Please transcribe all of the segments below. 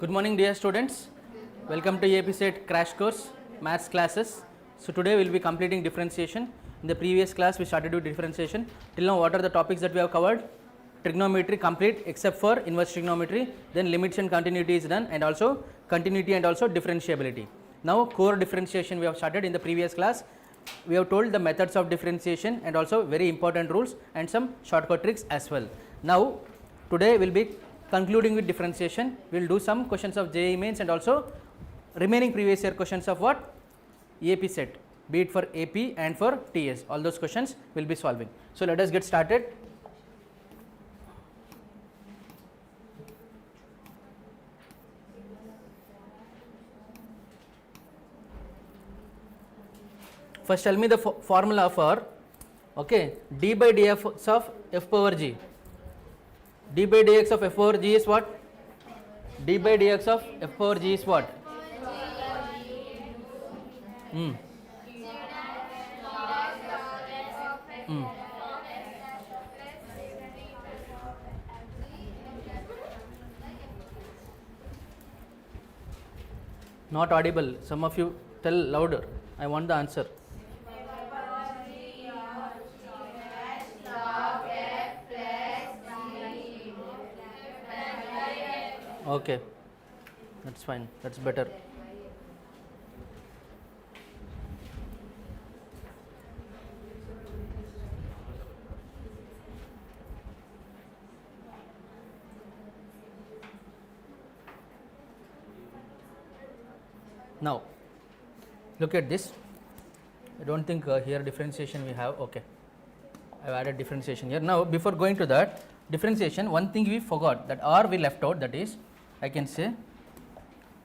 Good morning dear students, welcome to EAPCET crash course maths classes. So today we will be completing differentiation. In the previous class we started with differentiation. Till now what are the topics that we have covered? Trigonometry complete except for inverse trigonometry, then limits and continuity is done, and also continuity and also differentiability. Now core differentiation we have started in the previous class. We have told the methods of differentiation and also very important rules and some shortcut tricks as well. Now today we will be concluding with differentiation. We will do some questions of JEE mains and also remaining previous year questions of what? EAPCET, be it for AP and for TS. All those questions we will be solving. So let us get started. First tell me the formula for d by dx of f power g. D by dx of f power g is what? D by dx of f power g is what? Not audible. Some of you tell louder. I want the answer. Okay, that's fine, that's better. Now look at this. I don't think here differentiation we have. Okay, I have added differentiation here. Now before going to that differentiation, one thing we forgot, that or we left out, that is I can say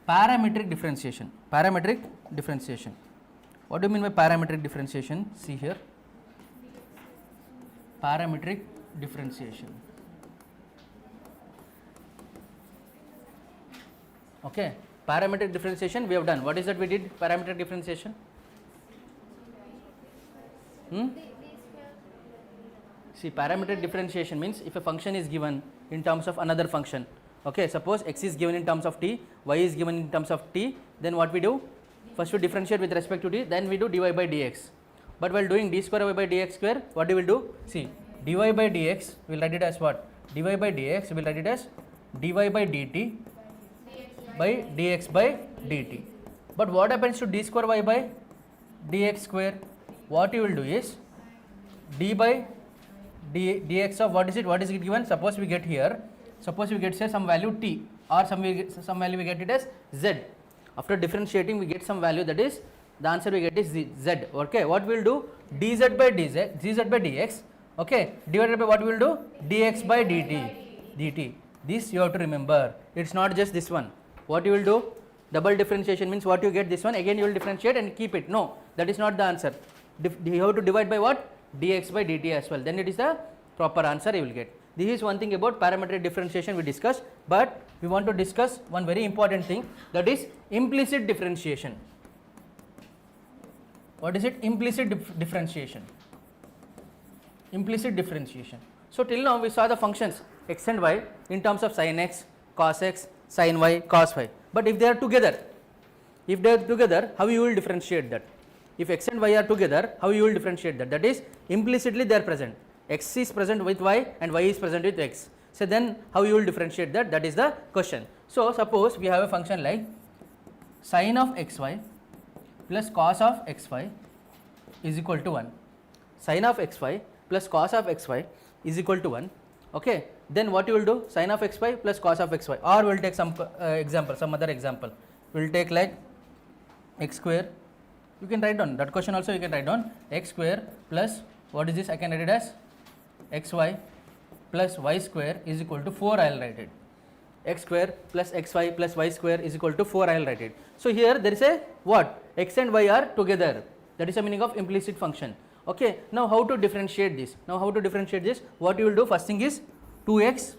parametric differentiation. Parametric differentiation. What do you mean by parametric differentiation? See here, parametric differentiation. Okay, parametric differentiation we have done. What is that we did? Parametric differentiation. See, parametric differentiation means if a function is given in terms of another function. Okay, suppose x is given in terms of t, y is given in terms of t, then what we do? First we differentiate with respect to t, then we do dy by dx. But while doing d square y by dx square, what we will do? See, dy by dx, we will write it as what? Dy by dx, we will write it as dy by dt by dx by dt. But what happens to d square y by dx square? What you will do is d by dx of what is it? What is it given? Suppose we get here, suppose we get say some value t, or some value we get it as z. After differentiating we get some value, that is the answer we get is z. Okay, what we will do? dz by dx, okay, divided by what we will do? dx by dt. This you have to remember. It's not just this one. What you will do? Double differentiation means what you get this one, again you will differentiate and keep it. No, that is not the answer. You have to divide by what? Dx by dt as well, then it is the proper answer you will get. This is one thing about parametric differentiation we discussed, but we want to discuss one very important thing, that is implicit differentiation. What is it? Implicit differentiation. Implicit differentiation. So till now we saw the functions x and y in terms of sin x, cos x, sin y, cos y. But if they are together, how you will differentiate that? If x and y are together, how you will differentiate that? That is implicitly they are present. X is present with y and y is present with x. So then how you will differentiate that? That is the question. So suppose we have a function like sin of xy plus cos of xy is equal to 1. Sin of xy plus cos of xy is equal to 1. Okay, then what you will do? Sin of xy plus cos of xy, or we will take some example, some other example. We will take like x square. You can write down that question also, you can write down x square plus what is this? I can write it as xy plus y square is equal to 4. I will write it. X square plus xy plus y square is equal to 4. I will write it. So here there is a what? X and y are together. That is the meaning of implicit function. Okay. Now how to differentiate this? What you will do? First thing is 2x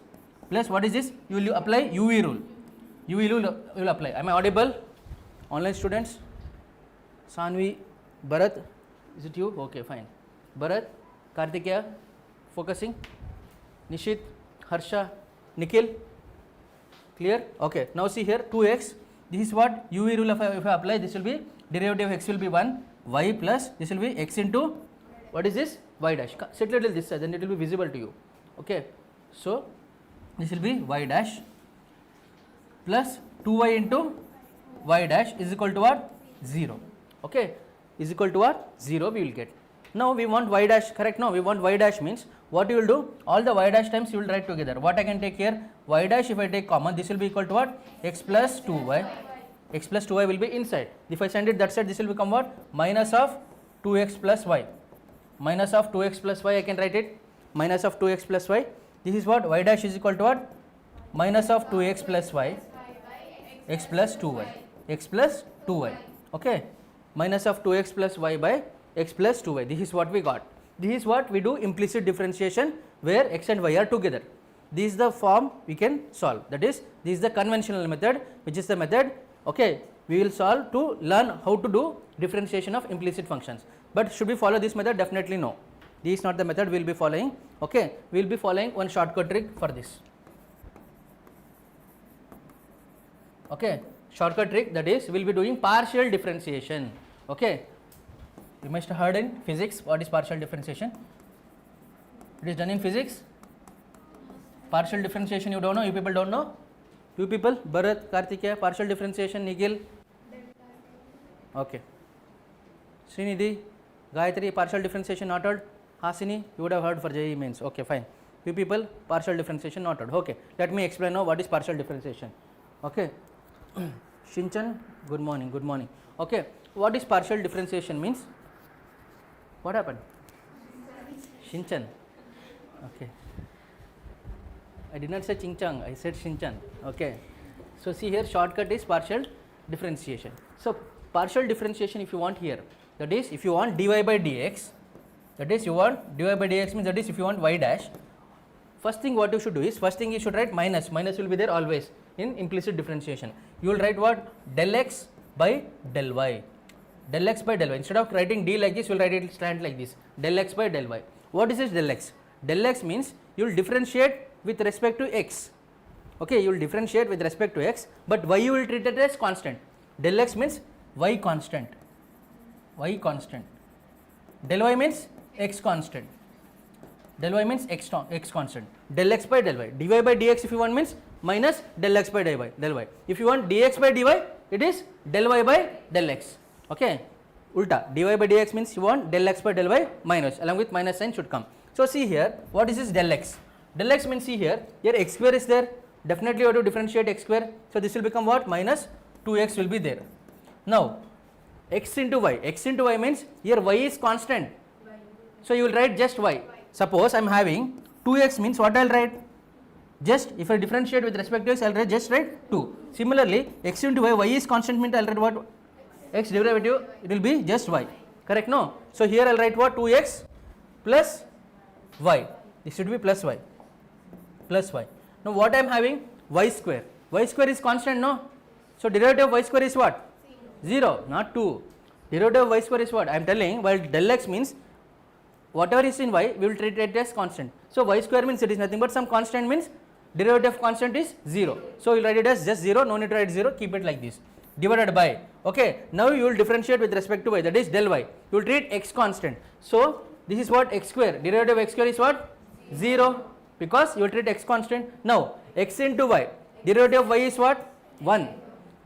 plus what is this? You will apply UV rule. UV rule you will apply. Am I audible? Online students? Sanvi, Bharat, is it you? Okay, fine. Bharat, Clear? Okay. Now see here 2x, this is what UV rule if I apply, this will be derivative of x will be 1, y plus this will be x into what is this? Y dash. Set little this side, then it will be visible to you. Okay. So this will be y dash plus 2y into y dash is equal to what? 0. Okay. Is equal to what? 0 we will get. Now we want y dash, correct? No, we want y dash means what you will do? All the y dash times you will write together. What I can take here? Y dash if I take common, this will be equal to what? X plus 2y. X plus 2y will be inside. If I send it that side, this will become what? Minus of 2x plus y. Minus of 2x plus y I can write it. Minus of 2x plus y. This is what? Y dash is equal to what? Minus of 2x plus y. X plus 2y. X plus 2y. Okay. Minus of 2x plus y by x plus 2y. This is what we got. This is what we do implicit differentiation where x and y are together. This is the form we can solve. That is, this is the conventional method, which is the method, okay, we will solve to learn how to do differentiation of implicit functions. But should we follow this method? Definitely no. This is not the method we will be following. Okay, we will be following one shortcut trick for this. Okay, shortcut trick, that is, we will be doing partial differentiation. Okay, you must have heard in physics what is partial differentiation. It is done in physics. Partial differentiation you don't know, you people don't know? You people, Bharat, Kartikeya, partial differentiation, Nikhil? Okay. Srinidhi, Gayatri, partial differentiation not heard? Hasini, you would have heard for JEE mains. Okay, fine. You people, partial differentiation not heard. Okay, let me explain now what is partial differentiation. Okay. Shinchan, good morning, good morning. Okay, what is partial differentiation means? What happened? Shinchan. Okay. I did not say Chingchang, I said Shinchan. Okay. So see here, shortcut is partial differentiation. So partial differentiation if you want here, that is if you want dy by dx, that is you want dy by dx means that is if you want y dash, first thing what you should do is, first thing you should write minus, minus will be there always in implicit differentiation. You will write what? Del x by del y. Del x by del y. Instead of writing d like this, you will write it slant like this. Del x by del y. What is this del x? Del x means you will differentiate with respect to x. Okay, you will differentiate with respect to x, but y you will treat it as constant. Del x means y constant. Y constant. Del y means x constant. Del y means x constant. Del x by del y. Dy by dx if you want means minus del x by del y. If you want dx by dy, it is del y by del x. Okay. Ulta. Dy by dx means you want del x by del y minus, along with minus sign should come. So see here, what is this del x? Del x means see here x square is there. Definitely you have to differentiate x square. So this will become what? Minus 2x will be there. Now x into y. X into y means here y is constant. So you will write just y. Suppose I am having 2x means what I will write? Just if I differentiate with respect to x, I will just write 2. Similarly, x into y, y is constant means I will write what? X derivative, it will be just y. Correct? No? So here I will write what? 2x plus y. This should be plus y. Plus y. Now what I am having? Y square. Y square is constant, no? So derivative of y square is what? 0, not 2. Derivative of y square is what? I am telling, while del x means whatever is in y, we will treat it as constant. So y square means it is nothing but some constant means derivative of constant is 0. So we will write it as just 0, no need to write 0, keep it like this. Divided by, okay, now you will differentiate with respect to y, that is del y. You will treat x constant. So this is what? X square. Derivative of x square is what? 0, because you will treat x constant. Now x into y. Derivative of y is what? 1.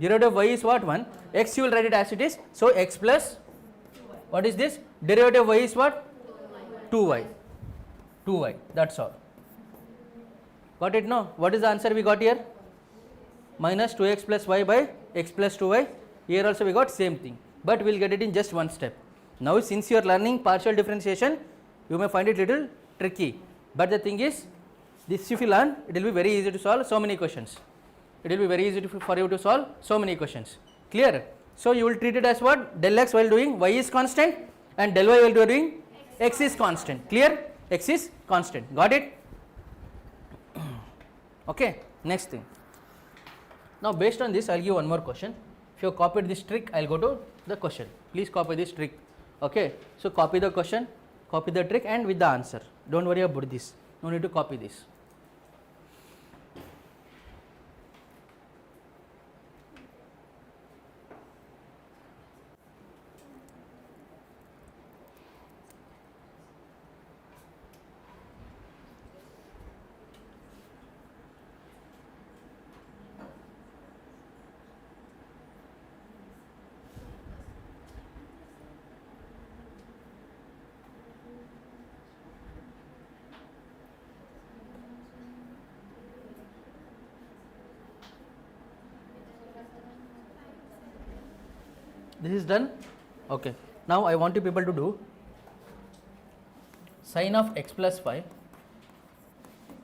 Derivative of y is what? 1. X you will write it as it is. So x plus, what is this? Derivative of y is what? 2y. 2y. That's all. Got it? No? What is the answer we got here? Minus 2x plus y by x plus 2y. Here also we got same thing, but we will get it in just one step. Now since you are learning partial differentiation, you may find it little tricky, but the thing is, this if you learn, it will be very easy to solve so many questions. It will be very easy for you to solve so many questions. Clear? So you will treat it as what? Del x while doing y is constant and del y while doing x is constant. Clear? X is constant. Got it? Okay. Next thing. Now based on this, I will give one more question. If you have copied this trick, I will go to the question. Please copy this trick. Okay. So copy the question, copy the trick and with the answer. Don't worry about this. No need to copy this. This is done. Okay. Now I want you people to do sin of x plus y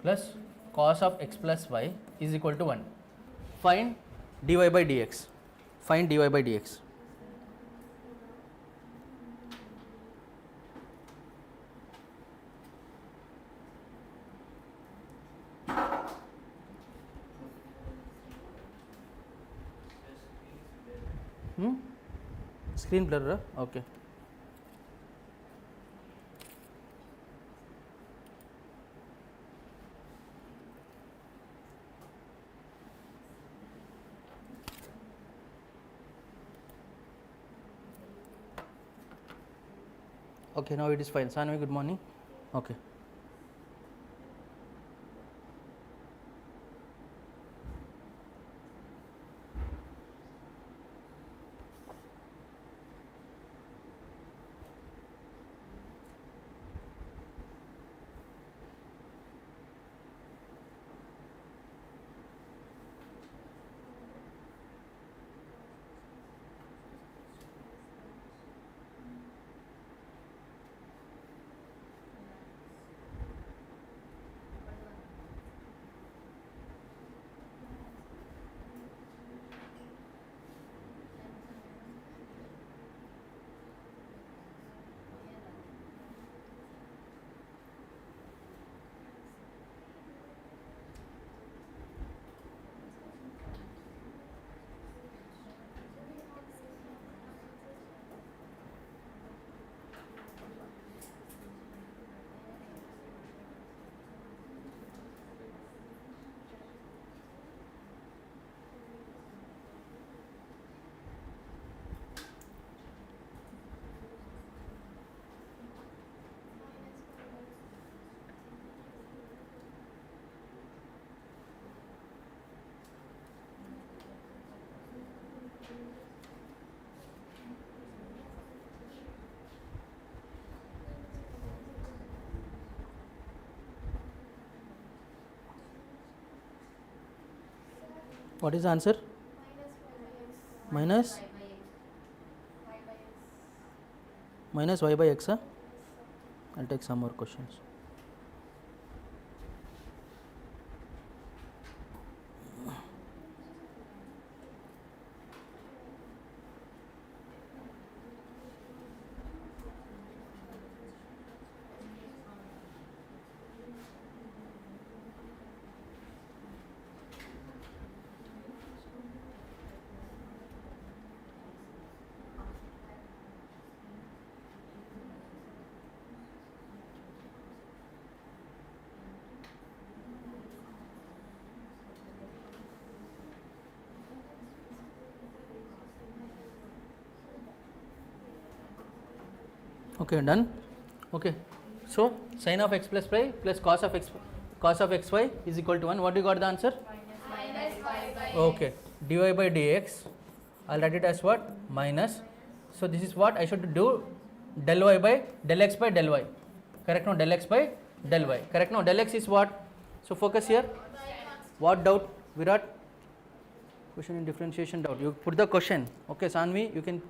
plus cos of x plus y is equal to 1. Find dy by dx. Find dy by dx. Screen blur, okay. Okay, now it is fine. Sanvi, good morning. Okay. What is the answer? Minus y by x. I'll take some more questions. Okay, done. Okay, so sin of x plus y plus cos of xy is equal to 1. What you got the answer? Minus y by x. Okay, dy by dx, I'll write it as what? Minus. So this is what I should do, del y by del x by del y. Correct? No, del x by del y. Correct? No, del x is what? So focus here. What doubt, Virat? Question in differentiation doubt. You put the question. Okay, Sanvi, you can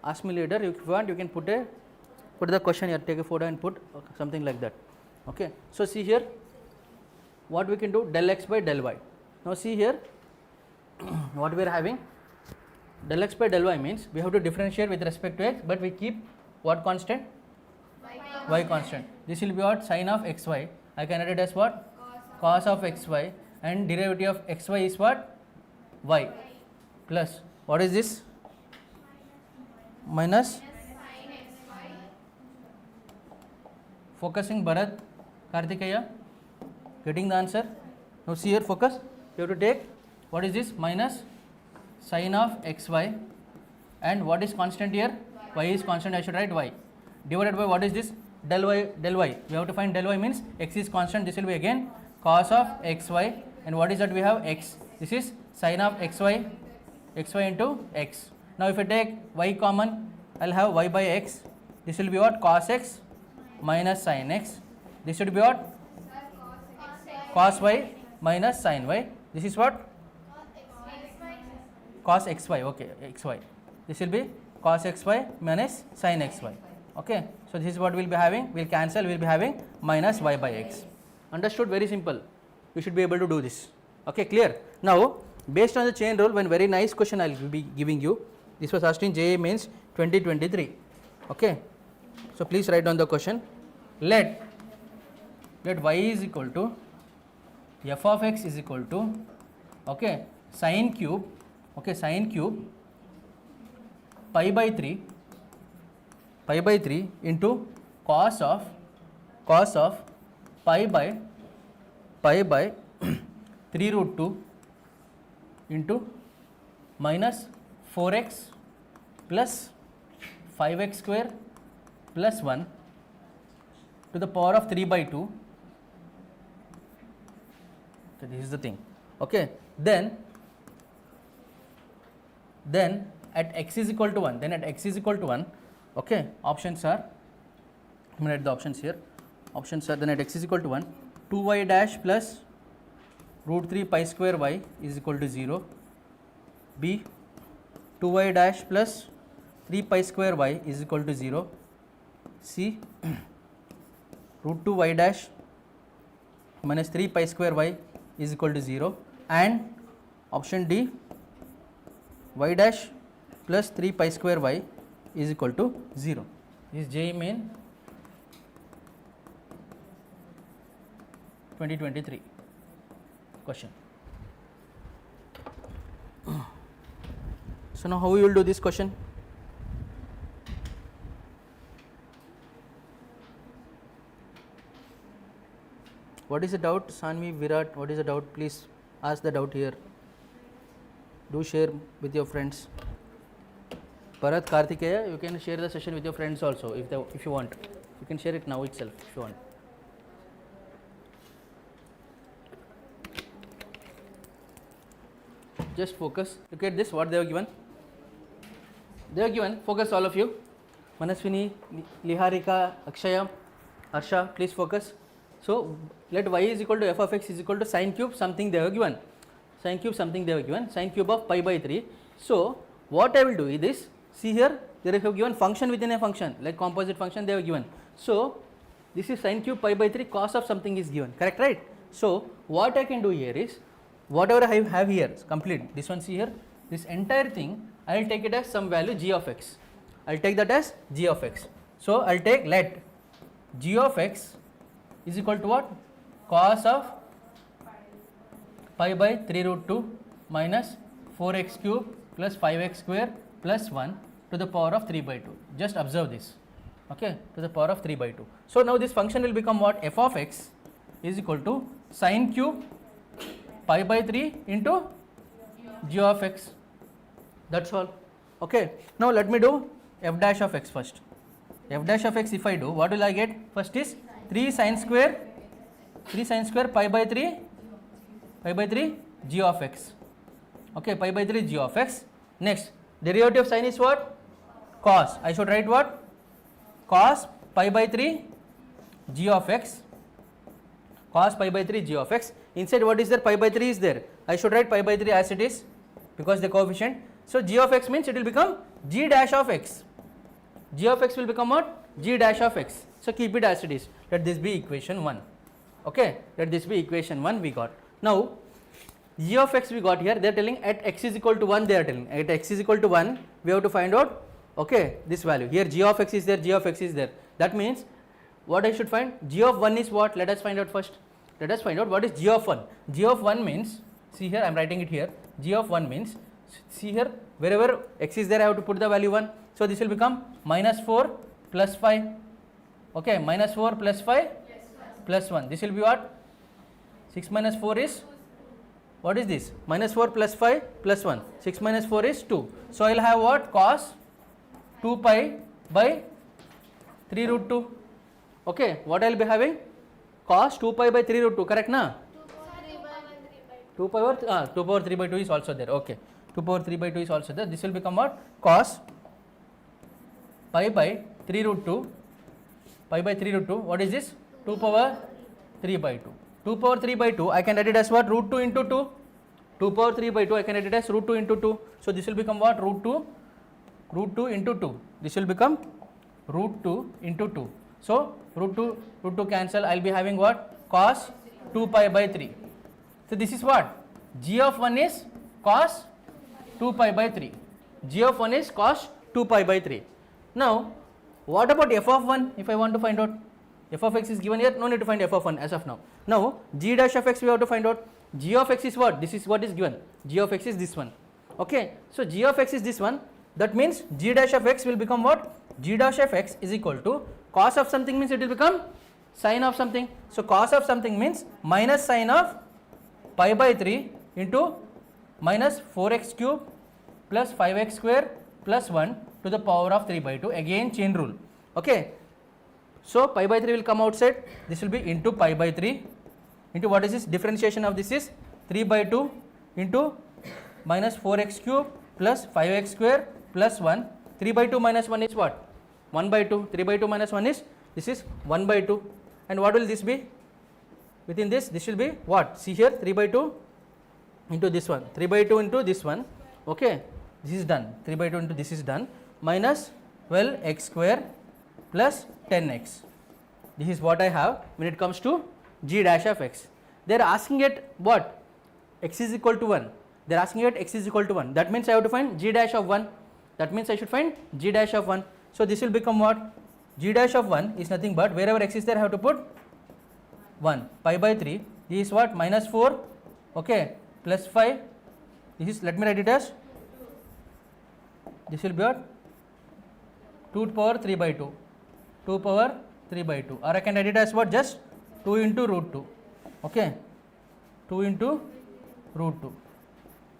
ask me later. If you want, you can put the question here. Take a photo and put something like that. Okay. So see here, what we can do, del x by del y. Now see here, what we are having, del x by del y means we have to differentiate with respect to x, but we keep what constant? Y constant. This will be what? Sin of xy. I can write it as what? Cos of xy, and derivative of xy is what? Y. Plus, what is this? Minus. Focusing Bharat, Kartikeya, getting the answer. Now see here, focus. You have to take, what is this? Minus sin of xy, and what is constant here? Y is constant, I should write y. Divided by what is this? Del y, del y. We have to find del y means x is constant. This will be again cos of xy, and what is that we have? X. This is sin of xy into x. Now if I take y common, I'll have y by x. This will be what? Cos x minus sin x. This should be what? Cos y minus sin y. This is what? Cos xy. Okay, xy. This will be cos xy minus sin xy. Okay, so this is what we will be having. We will cancel, we will be having minus y by x. Understood? Very simple. You should be able to do this. Okay, clear? Now, based on the chain rule, one very nice question I will be giving you. This was asked in JA Mains 2023. Okay, so please write down the question. Let y is equal to f of x is equal to, okay, sin cube, okay, sin cube pi by 3 into cos of pi by 3 root 2 into minus 4x plus 5x square plus 1 to the power of 3 by 2. So this is the thing. Okay, then at x is equal to 1, okay, options are, I'm going to write the options here. Options are, then at x is equal to 1, 2y dash plus root 3 pi square y is equal to 0. B, 2y dash plus 3 pi square y is equal to 0. C, root 2 y dash minus 3 pi square y is equal to 0. And option D, y dash plus 3 pi square y is equal to 0. This is JEE Main 2023 question. So now how we will do this question? What is the doubt? Sanvi, Virat, what is the doubt? Please ask the doubt here. Do share with your friends. Bharat, Kartikeya, you can share the session with your friends also if you want. You can share it now itself if you want. Just focus. Look at this, what they have given. They have given, focus all of you. Manaswini, Liharika, Akshaya, Harsha, please focus. So, let y is equal to f of x is equal to sin cube something they have given. Sin cube something they have given. Sin cube of pi by 3. So, what I will do is this. See here, they have given function within a function, like composite function they have given. So, this is sin cube pi by 3, cos of something is given. Correct, right? So, what I can do here is, whatever I have here, complete. This one, see here, this entire thing, I will take it as some value g of x. I will take that as g of x. So, I will take let g of x is equal to what? Cos of pi by 3 root 2 minus 4x cube plus 5x square plus 1 to the power of 3 by 2. Just observe this. Okay, to the power of 3 by 2. So, now this function will become what? F of x is equal to sin cube pi by 3 into g of x. That's all. Okay. Now, let me do f dash of x first. F dash of x, if I do, what will I get? First is 3 sin square pi by 3 g of x. Okay, pi by 3 g of x. Next, derivative of sin is what? Cos. I should write what? Cos pi by 3 g of x. Cos pi by 3 g of x. Inside what is there? Pi by 3 is there. I should write pi by 3 as it is because the coefficient. So, g of x means it will become g dash of x. G of x will become what? G dash of x. So, keep it as it is. Let this be equation 1. Okay. Let this be equation 1 we got. Now, g of x we got here. They are telling at x is equal to 1. They are telling at x is equal to 1. We have to find out. Okay. This value here. G of x is there. G of x is there. That means what I should find? G of 1 is what? Let us find out first. Let us find out what is g of 1. G of 1 means, see here I am writing it here, g of 1 means, see here wherever x is there I have to put the value 1. So, this will become minus 4 plus 5, okay, minus 4 plus 5 plus 1. This will be what? 6 minus 4 is, what is this? Minus 4 plus 5 plus 1. 6 minus 4 is 2. So, I will have what? Cos 2 pi by 3 root 2. Okay, what I will be having? Cos 2 pi by 3 root 2, correct na? 2 power 3 by 2 is also there. Okay, 2 power 3 by 2 is also there. This will become what? Cos pi by 3 root 2. Pi by 3 root 2. What is this? 2 power 3 by 2. 2 power 3 by 2. I can write it as what? Root 2 into 2. 2 power 3 by 2. I can write it as root 2 into 2. So, this will become what? Root 2 root 2 into 2. This will become root 2 into 2. So root 2 cancel. I will be having what? Cos 2 pi by 3. So this is what? G of 1 is cos 2 pi by 3. G of 1 is cos 2 pi by 3. Now what about f of 1 if I want to find out? F of x is given here, no need to find f of 1 as of now. Now g dash of x we have to find out. G of x is what? This is what is given. G of x is this one. Okay, so g of x is this one. That means g dash of x will become what? G dash of x is equal to cos of something, means it will become sine of something. So cos of something means minus sine of pi by 3 into minus 4x cube plus 5x square plus 1 to the power of 3 by 2. Again chain rule. Okay, so pi by 3 will come outside. This will be into pi by 3 into what is this? Differentiation of this is 3 by 2 into minus 4x cube plus 5x square plus 1. 3 by 2 minus 1 is what? 1 by 2. 3 by 2 minus 1 is, this is 1 by 2. And what will this be? Within this will be what? See here, 3 by 2 into this one. 3 by 2 into this one. Okay, this is done. 3 by 2 into this is done. Minus 12x square plus 10x. This is what I have when it comes to g dash of x. They are asking at what? X is equal to 1. They are asking at x is equal to 1. That means I have to find g dash of 1. That means I should find g dash of 1. So this will become what? G dash of 1 is nothing but wherever x is there I have to put 1. Pi by 3. This is what? Minus 4. Okay, plus 5. This is, let me write it as, this will be what? 2 power 3 by 2. 2 power 3 by 2. Or I can write it as what? Just 2 into root 2. Okay, 2 into root 2.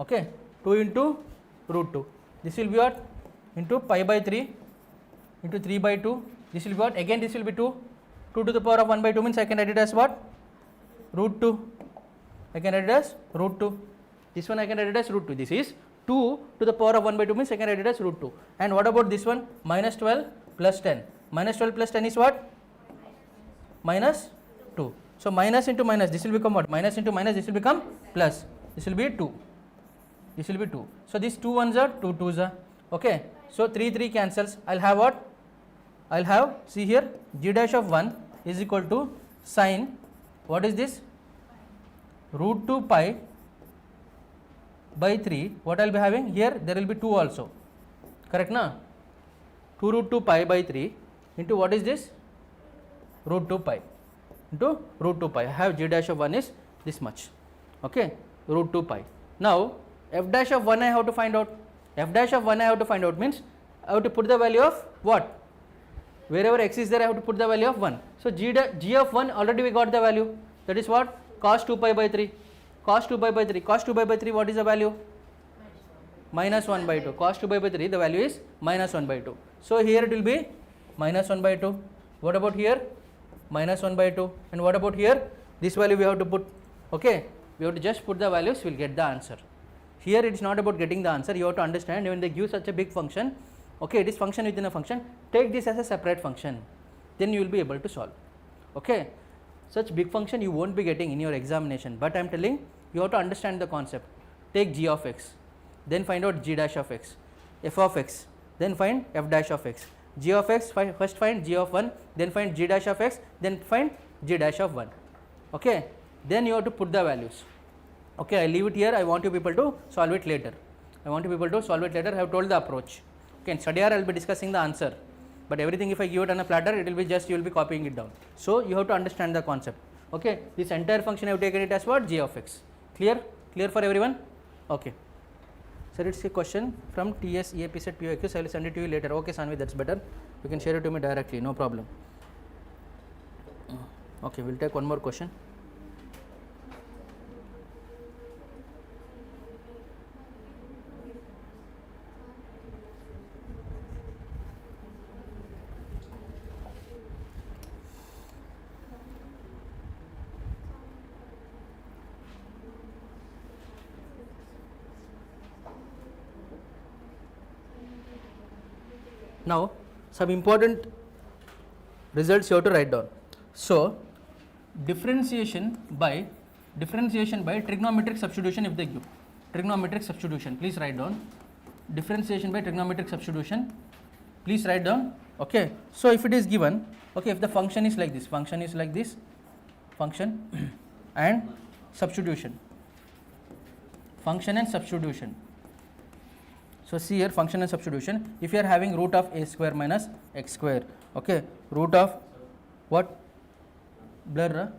Okay, 2 into root 2. This will be what? Into pi by 3 into 3 by 2. This will be what? Again this will be 2. 2 to the power of 1 by 2 means I can write it as what? Root 2. I can write it as root 2. This one I can write it as root 2. This is 2 to the power of 1 by 2 means I can write it as root 2. And what about this one? Minus 12 plus 10. Minus 12 plus 10 is what? Minus 2. So minus into minus, this will become what? Minus into minus, this will become plus. This will be 2. This will be 2. So these 2 ones are 2 2s are. Okay. So 3 cancels. I'll have what? I'll have, see here, g dash of 1 is equal to sine, what is this? Root 2 pi by 3. What I'll be having here? There will be 2 also. Correct na? 2 root 2 pi by 3 into what is this? Root 2 pi into root 2 pi. I have g dash of 1 is this much. Okay, root 2 pi. Now f dash of 1 I have to find out. F dash of 1 I have to find out means I have to put the value of what? Wherever x is there I have to put the value of 1. So g of 1 already we got the value. That is what? Cos 2 pi by 3. Cos 2 pi by 3. Cos 2 pi by 3 what is the value? Minus 1 by 2. Cos 2 pi by 3 the value is minus 1 by 2. So here it will be minus 1 by 2. What about here? Minus 1 by 2. And what about here? This value we have to put. Okay, we have to just put the values, we will get the answer. Here it is not about getting the answer, you have to understand when they give such a big function, okay, it is function within a function, take this as a separate function, then you will be able to solve. Okay, such big function you won't be getting in your examination, but I am telling you have to understand the concept. Take g of x, then find out g dash of x, f of x, then find f dash of x, g of x, first find g of 1, then find g dash of x, then find g dash of 1. Okay, then you have to put the values. Okay, I leave it here. I want you people to solve it later. I have told the approach. Okay, in study hour I will be discussing the answer, but everything if I give it on a platter, it will be just you will be copying it down. So you have to understand the concept. Okay, this entire function I have taken it as what? G of x. Clear? Clear for everyone? Okay. Sir, it's a question from TS EAPCET POQ. I will send it to you later. Okay, Sanvi, that's better. You can share it to me directly. No problem. Okay, we'll take one more question. Now some important results you have to write down. So differentiation by trigonometric substitution, if they give trigonometric substitution, please write down differentiation by trigonometric substitution. Please write down. Okay. So if it is given, okay, if the function is like this, function and substitution, function and substitution. So see here, function and substitution. If you are having root of a square minus x square, okay, root of what? Blur.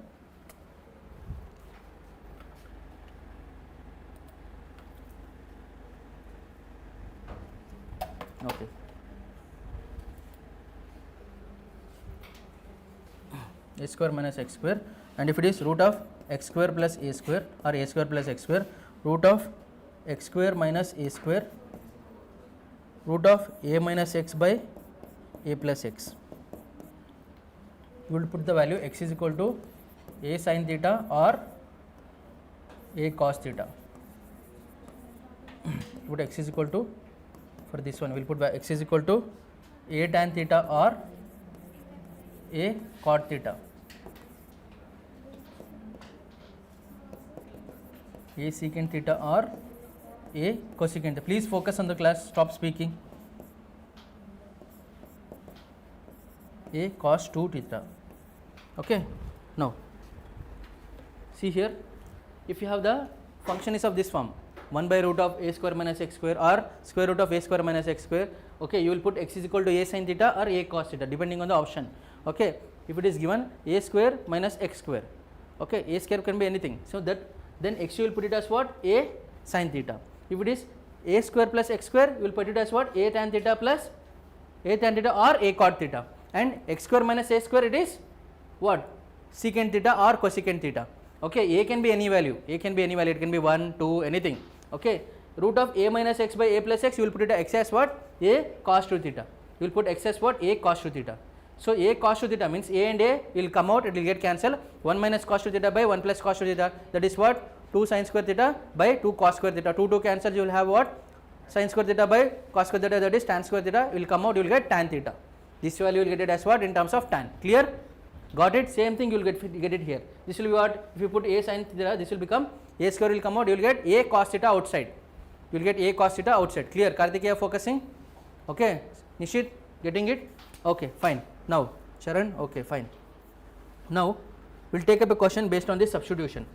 Okay. A square minus x square, and if it is root of x square plus a square or a square plus x square, root of x square minus a square, root of a minus x by a plus x. You will put the value x is equal to a sin theta or a cos theta. Put x is equal to, for this one we will put x is equal to a tan theta or a cot theta. A secant theta or a cosecant theta. Please focus on the class, stop speaking. A cos 2 theta. Okay. Now see here, if you have the function is of this form, 1 by root of a square minus x square or square root of a square minus x square, okay, you will put x is equal to a sin theta or a cos theta depending on the option. Okay. If it is given a square minus x square, okay, a square can be anything, so that then x you will put it as what? A sin theta. If it is a square plus x square, you will put it as what? A tan theta plus a tan theta or a cot theta, and x square minus a square, it is what? Secant theta or cosecant theta. Okay, a can be any value, it can be 1, 2, anything. Okay, root of a minus x by a plus x, you will put it x as what? A cos 2 theta. You will put x as what? A cos 2 theta. So a cos 2 theta means a and a will come out, it will get cancelled. 1 minus cos 2 theta by 1 plus cos 2 theta, that is what? 2 sin square theta by 2 cos square theta. 2 cancel, you will have what? Sin square theta by cos square theta, that is tan square theta, will come out, you will get tan theta. This value you will get it as what? In terms of tan. Clear? Got it? Same thing you will get it here. This will be what? If you put a sin theta, this will become a square will come out, you will get a cos theta outside. You will get a cos theta outside. Clear? Kartikeya focusing? Okay. Nishit, getting it? Okay, fine. Now Sharan, okay, fine. Now we will take up a question based on this substitution.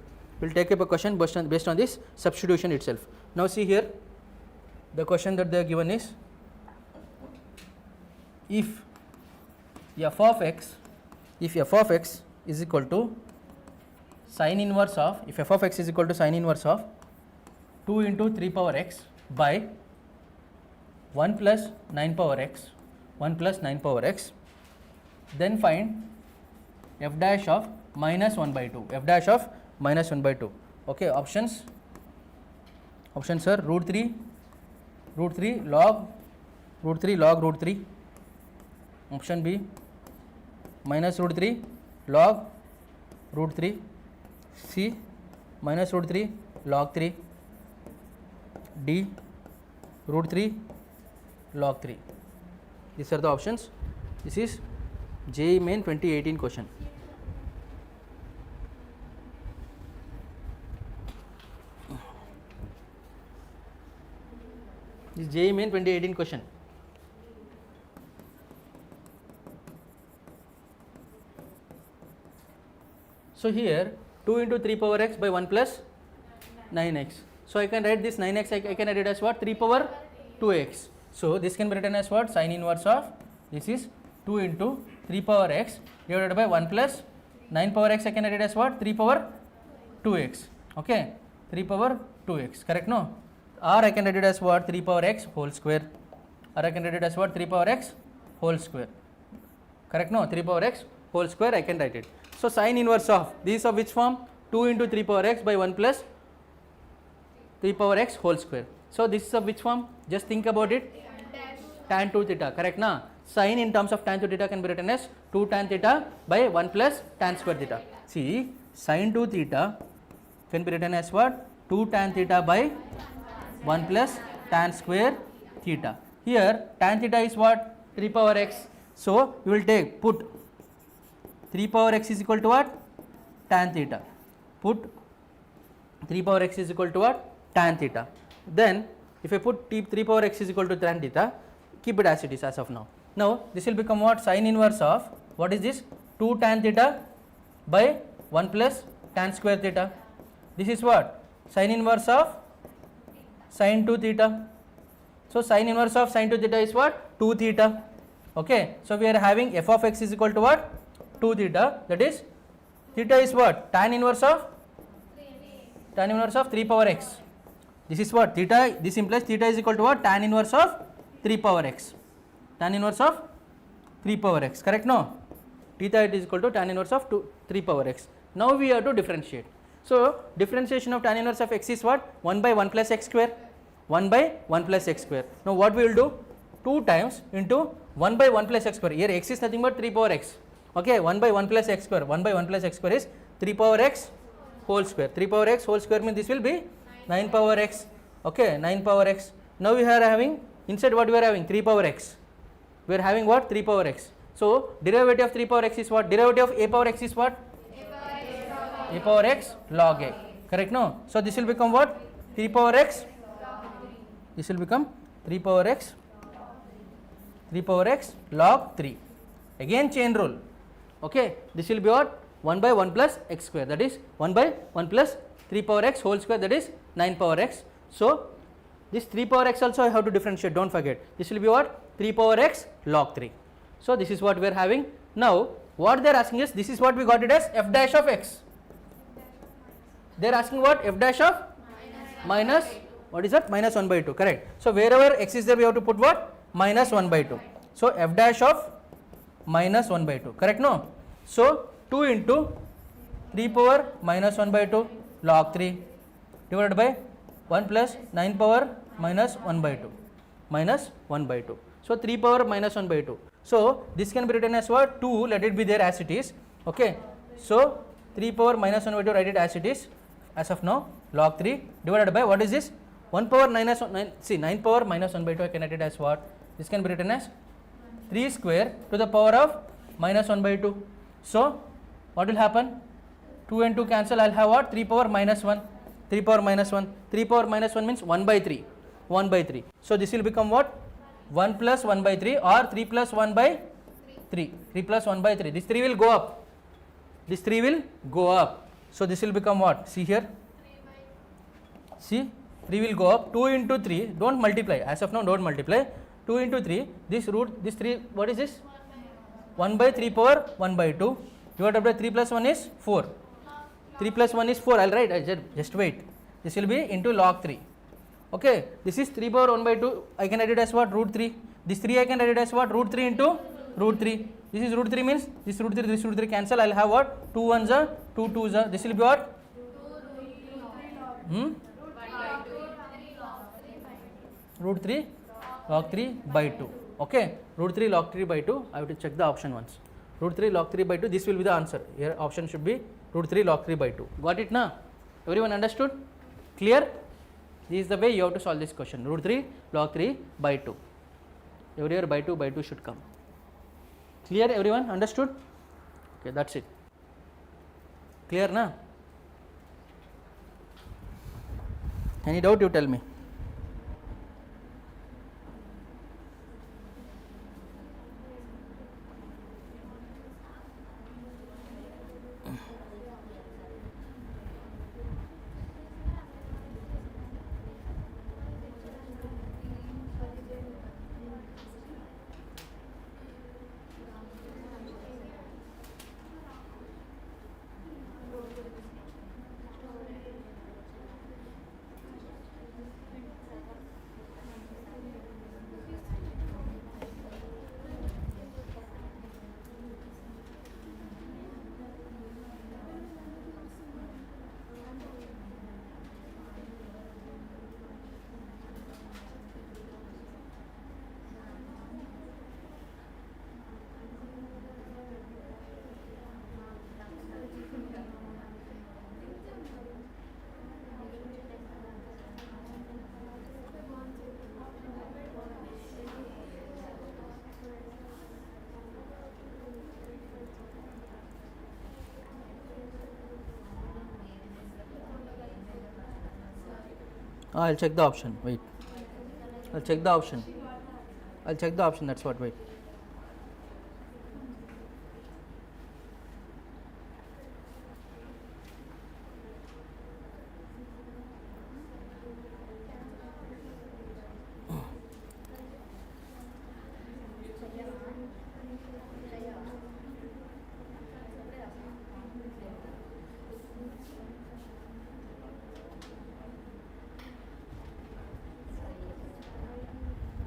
We will take up a question based on this substitution itself. Now see here, the question that they are given is, if f of x is equal to sin inverse of, if f of x is equal to sin inverse of 2 into 3 power x by 1 plus 9 power x, then find f dash of minus 1 by 2, okay. Options are root 3 log root 3, option B minus root 3 log root 3, C minus root 3 log 3, D root 3 log 3. These are the options. This is JEE Main 2018 question. This is JEE Main 2018 question. So here 2 into 3 power x by 1 plus 9x. So I can write this 9x, I can write it as what? 3 power 2x. So this can be written as what? Sin inverse of, this is 2 into 3 power x divided by 1 plus 9 power x, I can write it as what? 3 power 2x. Okay, 3 power 2x, correct? No? Or I can write it as what? 3 power x whole square, or I can write it as what? 3 power x whole square, correct? No? 3 power x whole square, I can write it. So sin inverse of, these of which form? 2 into 3 power x by 1 plus 3 power x whole square. So this is of which form? Just think about it. Tan 2 theta, correct? Na? Sin in terms of tan 2 theta can be written as 2 tan theta by 1 plus tan square theta. See, sin 2 theta can be written as what? 2 tan theta by 1 plus tan square theta. Here tan theta is what? 3 power x. So we will take, put 3 power x is equal to what? Tan theta. Put 3 power x is equal to what? Tan theta. Then If I put 3 power x is equal to tan theta, keep it as it is as of now. Now this will become what? Sin inverse of, what is this? 2 tan theta by 1 plus tan square theta. This is what? Sin inverse of sin 2 theta. So sin inverse of sin 2 theta is what? 2 theta. Okay. So we are having f of x is equal to what? 2 theta. That is, theta is what? Tan inverse of 3 power x. This is what? Theta, this implies theta is equal to what? Tan inverse of 3 power x. Tan inverse of 3 power x. Correct? No? Theta it is equal to tan inverse of 3 power x. Now we have to differentiate. So differentiation of tan inverse of x is what? 1 by 1 plus x square. 1 by 1 plus x square. Now what we will do? 2 times into 1 by 1 plus x square. Here x is nothing but 3 power x. Okay, 1 by 1 plus x square. 1 by 1 plus x square is 3 power x whole square. 3 power x whole square means this will be 9 power x. Okay, 9 power x. Now we are having, inside what we are having? 3 power x. We are having what? 3 power x. So derivative of 3 power x is what? Derivative of a power x is what? A power x log a. Correct? No? So this will become what? 3 power x. This will become 3 power x log 3. Again chain rule. Okay, this will be what? 1 by 1 plus x square, that is 1 by 1 plus 3 power x whole square, that is 9 power x. So this 3 power x also I have to differentiate, don't forget. This will be what? 3 power x log 3. So this is what we are having. Now what they are asking is, this is what we got it as f dash of x. They are asking what? F dash of minus, what is that? Minus 1 by 2, correct. So wherever x is there we have to put what? Minus 1 by 2. So f dash of minus 1 by 2, correct? No? So 2 into 3 power minus 1 by 2 log 3 divided by 1 plus 9 power minus 1 by 2 minus 1 by 2. So 3 power minus 1 by 2. So this can be written as what? 2, let it be there as it is. Okay. So 3 power minus 1 by 2, write it as it is as of now, log 3 divided by, what is this? 1 power minus 9, see 9 power minus 1 by 2 I can write it as what? This can be written as 3 square to the power of minus 1 by 2. So what will happen? 2 and 2 cancel, I will have what? 3 power minus 1. 3 power minus 1. 3 power minus 1 means 1 by 3. 1 by 3. So this will become what? 1 plus 1 by 3 or 3 plus 1 by 3. 3 plus 1 by 3. This 3 will go up. This 3 will go up. So this will become what? See here. See, 3 will go up. 2 into 3. Don't multiply. As of now, don't multiply. 2 into 3. This root, this 3, what is this? 1 by 3 power 1 by 2 divided by 3 plus 1 is 4. 3 plus 1 is 4. I'll write. Just wait. This will be into log 3. Okay. This is 3 power 1 by 2. I can write it as what? Root 3. This 3 I can write it as what? Root 3 into root 3. This is root 3 means this root 3 cancel. I'll have what? 2 ones are 2 twos are. This will be what? Root 3 log 3 by 2. Okay. Root 3 log 3 by 2. I have to check the option once. Root 3 log 3 by 2. This will be the answer. Here option should be root 3 log 3 by 2. Got it now? Everyone understood? Clear? This is the way you have to solve this question. Root 3 log 3 by 2. Everywhere by 2 should come. Clear? Everyone understood? Okay, that's it. Clear na? Any doubt you tell me. I'll check the option. Wait. I'll check the option. I'll check the option, that's what, wait.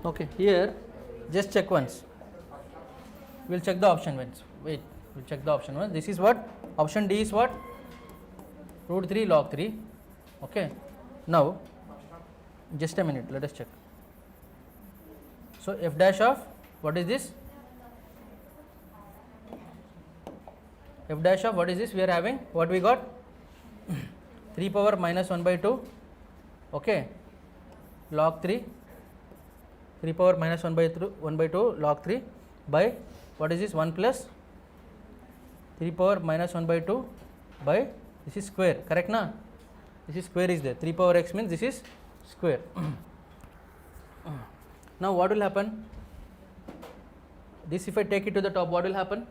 Okay, here just check once. We'll check the option once. Wait, we'll check the option once. This is what? Option D is what? Root 3 log 3. Okay. Now, just a minute, let us check. So, f dash of what is this? F dash of what is this? We are having what we got? 3 power minus 1 by 2. Okay. Log 3. 3 power minus 1 by 2 log 3 by what is this 1 plus 3 power minus 1 by 2 by this is square, correct na? This is square is there, 3 power x means this is square. Now what will happen? This if I take it to the top, what will happen?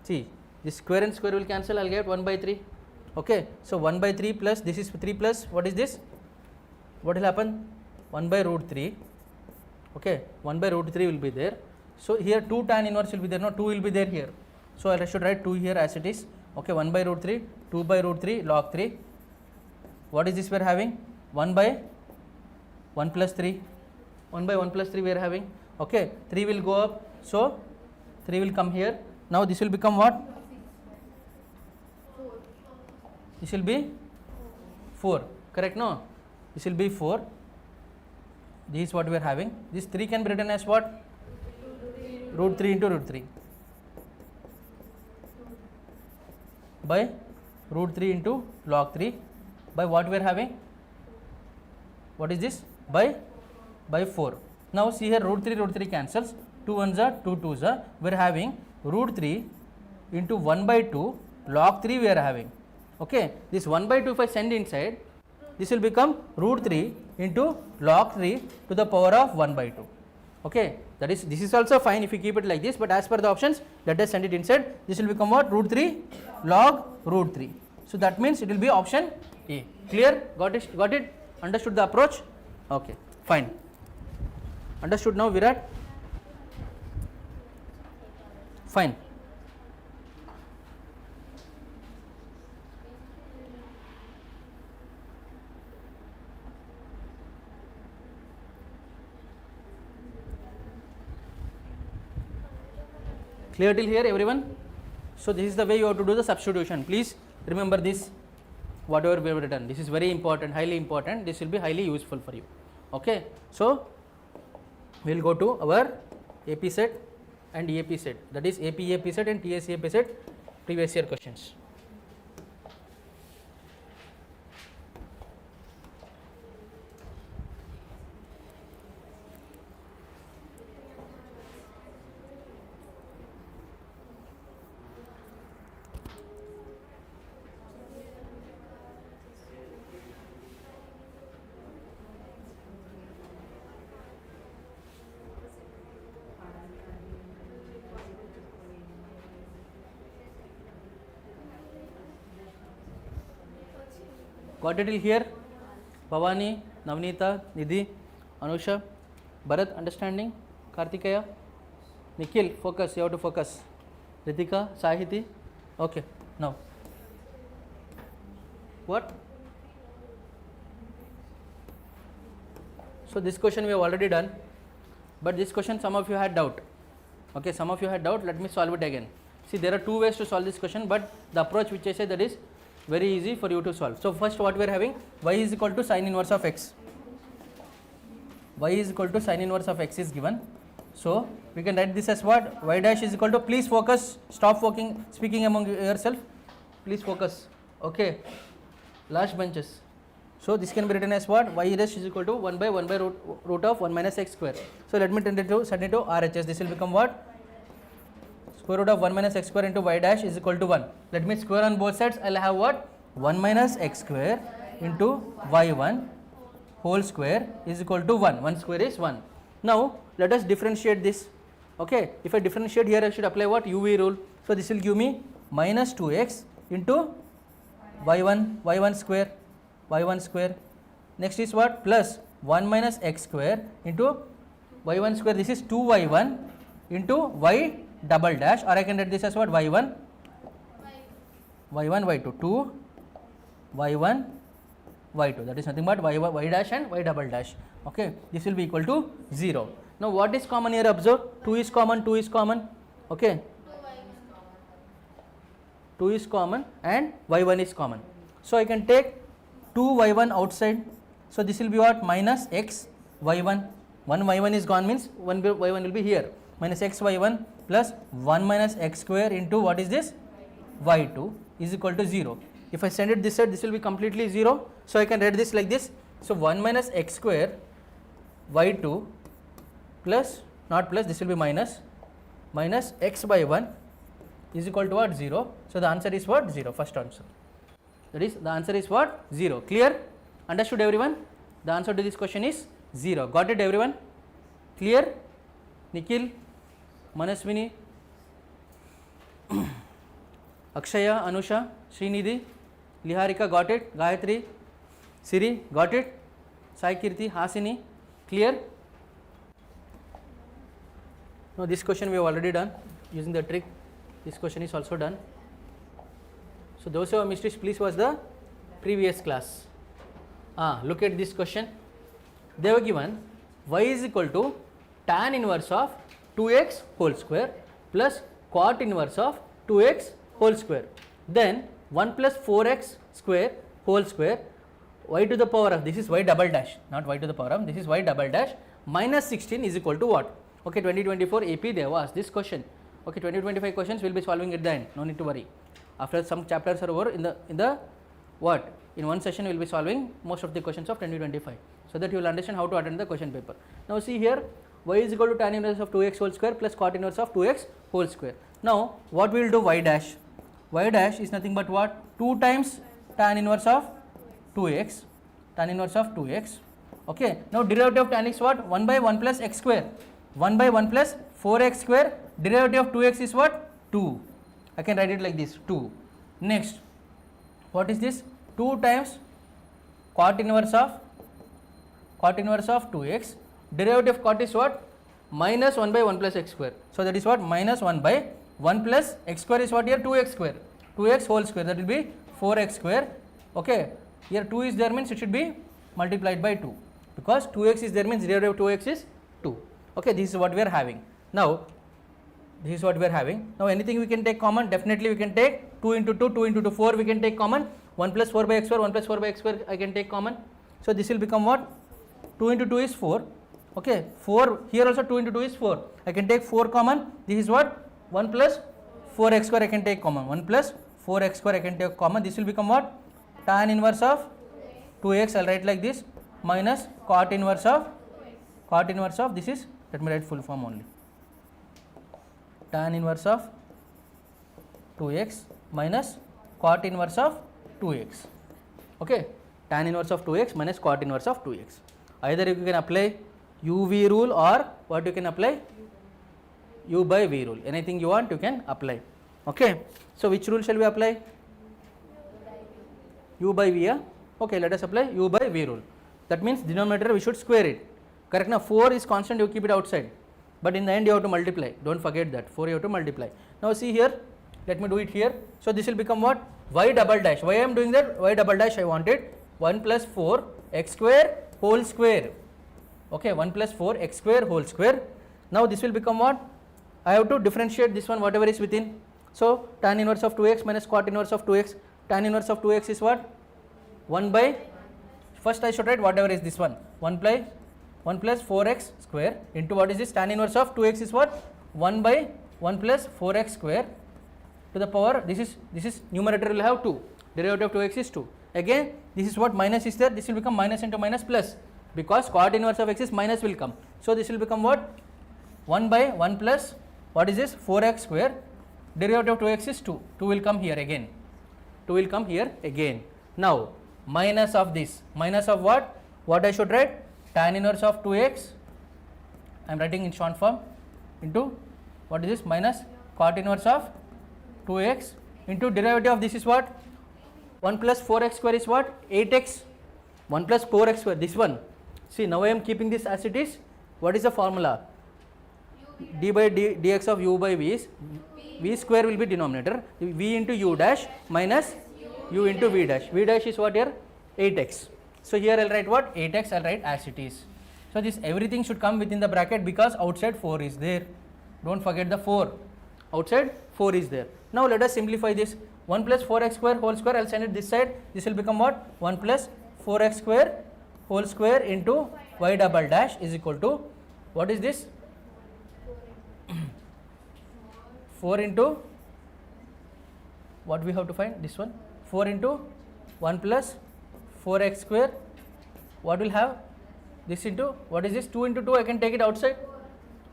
See, this square and square will cancel, I will get 1 by 3. Okay, so 1 by 3 plus this is 3 plus what is this? What will happen? 1 by root 3. Okay, 1 by root 3 will be there. So here 2 tan inverse will be there, no, 2 will be there here. So I should write 2 here as it is. Okay, 1 by root 3, 2 by root 3 log 3. What is this we are having? 1 by 1 plus 3. 1 by 1 plus 3 we are having. Okay, 3 will go up. So 3 will come here. Now this will become what? This will be 4. Correct, no? This will be 4. This is what we are having. This 3 can be written as what? Root 3 into root 3 by root 3 into log 3 by what we are having? What is this? By 4. Now see here root 3 cancels. 2 1s are 2 2s are. We are having root 3 into 1 by 2 log 3 we are having. Okay. This 1 by 2 if I send inside, this will become root 3 into log 3 to the power of 1 by 2. Okay, that is, this is also fine if you keep it like this, but as per the options, let us send it inside. This will become what? Root 3 log root 3. So that means it will be option A. Clear? Got it? Got it? Understood the approach? Okay, fine. Understood now, Virat? Fine. Clear till here everyone? So this is the way you have to do the substitution. Please remember this, whatever we have written. This is very important, highly important. This will be highly useful for you. Okay. So we will go to our EAPCET and EAPCET, that is AP EAPCET and TS EAPCET previous year questions. Got it till here? Bhavani, Navneeta, Nidhi, Anusha, Bharat, understanding? Kartikeya, Nikhil, focus, you have to focus. Ritika, Sahiti, okay, now. What? So this question we have already done, but this question some of you had doubt. Okay, some of you had doubt, let me solve it again. See, there are two ways to solve this question, but the approach which I say, that is very easy for you to solve. So first what we are having, y is equal to sin inverse of x. Y is equal to sin inverse of x is given. So we can write this as what? Y dash is equal to, please focus, stop speaking among yourself, please focus. Okay, last benches. So this can be written as what? Y dash is equal to 1 by root of 1 minus x square. So let me turn it to RHS. This will become what? Square root of 1 minus x square into y dash is equal to 1. Let me square on both sides. I will have what? 1 minus x square into y1 whole square is equal to 1. 1 square is 1. Now let us differentiate this. Okay, if I differentiate here, I should apply what? UV rule. So this will give me minus 2x into y1 square. Next is what? Plus 1 minus x square into y1 square. This is 2y1 into y double dash, or I can write this as what? y1 y2, 2 y1 y2, that is nothing but y dash and y double dash. Okay, this will be equal to 0. Now what is common here? Observe, 2 is common. Okay, 2 is common and y1 is common. So I can take 2y1 outside. So this will be what? Minus x y1. 1 y1 is gone, means 1 y1 will be here. Minus x y1 plus 1 minus x square into what is this? y2 is equal to 0. If I send it this side, this will be completely 0. So I can write this like this. So 1 minus x square y2 plus, not plus, this will be minus x by 1 is equal to what? 0. So the answer is what? 0. First answer. That is, the answer is what? 0. Clear? Understood everyone? The answer to this question is 0. Got it everyone? Clear? Nikhil, Manaswini, Akshaya, Anusha, Srinidhi, Liharika, got it? Gayatri, Siri, got it? Sai Kirti, Hasini, clear? Now this question we have already done using the trick. This question is also done. So those who have missed it, please watch the previous class. Look at this question. They were given y is equal to tan inverse of 2x whole square plus cot inverse of 2x whole square. Then 1 plus 4x square whole square, y to the power of, this is y double dash, not y to the power of, this is y double dash, minus 16 is equal to what? Okay, 2024 AP they have asked this question. Okay, 2025 questions we will be solving at the end, no need to worry. After some chapters are over, in the what? In one session we will be solving most of the questions of 2025, so that you will understand how to attend the question paper. Now see here, y is equal to tan inverse of 2x whole square plus cot inverse of 2x whole square. Now what we will do? Y dash. Y dash is nothing but what? 2 times tan inverse of 2x, tan inverse of 2x. Okay, now derivative of tan x what? 1 by 1 plus x square, 1 by 1 plus 4x square, derivative of 2x is what? 2. I can write it like this, 2. Next, what is this? 2 times cot inverse of 2x, derivative of cot is what? Minus 1 by 1 plus x square. So that is what? Minus 1 by 1 plus x square is what here? 2x square, 2x whole square, that will be 4x square. Okay, here 2 is there, means it should be multiplied by 2, because 2x is there, means derivative of 2x is 2. Okay, this is what we are having. Now this is what we are having. Now anything we can take common? Definitely we can take 2 into 2, 2 into 2, 4 we can take common. 1 plus 4 by x square, 1 plus 4 by x square I can take common. So this will become what? 2 into 2 is 4. Okay, 4 here also, 2 into 2 is 4. I can take 4 common. This is what? 1 plus 4x square I can take common. 1 plus 4x square I can take common. This will become what? Tan inverse of 2x, I will write like this, minus cot inverse of this is, let me write full form only, tan inverse of 2x minus cot inverse of 2x. Okay, tan inverse of 2x minus cot inverse of 2x. Either you can apply UV rule, or what you can apply? U by V rule. Anything you want you can apply. Okay, so which rule shall we apply? U by V. Okay, let us apply U by V rule. That means denominator we should square it. Correct now? 4 is constant, you keep it outside, but in the end you have to multiply. Don't forget that 4 you have to multiply. Now see here, let me do it here. So this will become what? Y double dash. Why I am doing that? Y double dash I wanted 1 plus 4 x square whole square. Okay, 1 plus 4 x square whole square. Now this will become what? I have to differentiate this one, whatever is within. So tan inverse of 2x minus cot inverse of 2x. Tan inverse of 2x is what? 1 by, first I should write whatever is this one, 1 plus 4x square into what is this? Tan inverse of 2x is what? 1 by 1 plus 4x square to the power, this is numerator will have 2, derivative of 2x is 2. Again this is what? Minus is there, this will become minus into minus plus, because cot inverse of x is minus will come. So this will become what? 1 by 1 plus, what is this? 4x square, derivative of 2x is 2, 2 will come here again, 2 will come here again. Now minus of this, minus of what? what I should write? Tan inverse of 2x, I am writing in short form, into what is this, minus cot inverse of 2x into derivative of this is what? 1 plus 4x square is what? 8x. 1 plus 4x square, this one. See, now I am keeping this as it is. What is the formula? D by dx of u by v is v square will be denominator, v into u dash minus u into v dash. V dash is what here? 8x. So here I will write what? 8x I will write as it is. So this everything should come within the bracket because outside 4 is there. Don't forget the 4. Outside 4 is there. Now let us simplify this. 1 plus 4x square whole square, I will send it this side. This will become what? 1 plus 4x square whole square into y double dash is equal to, what is this? 4 into, what we have to find? This one. 4 into 1 plus 4x square. What will have? This into, what is this? 2 into 2, I can take it outside.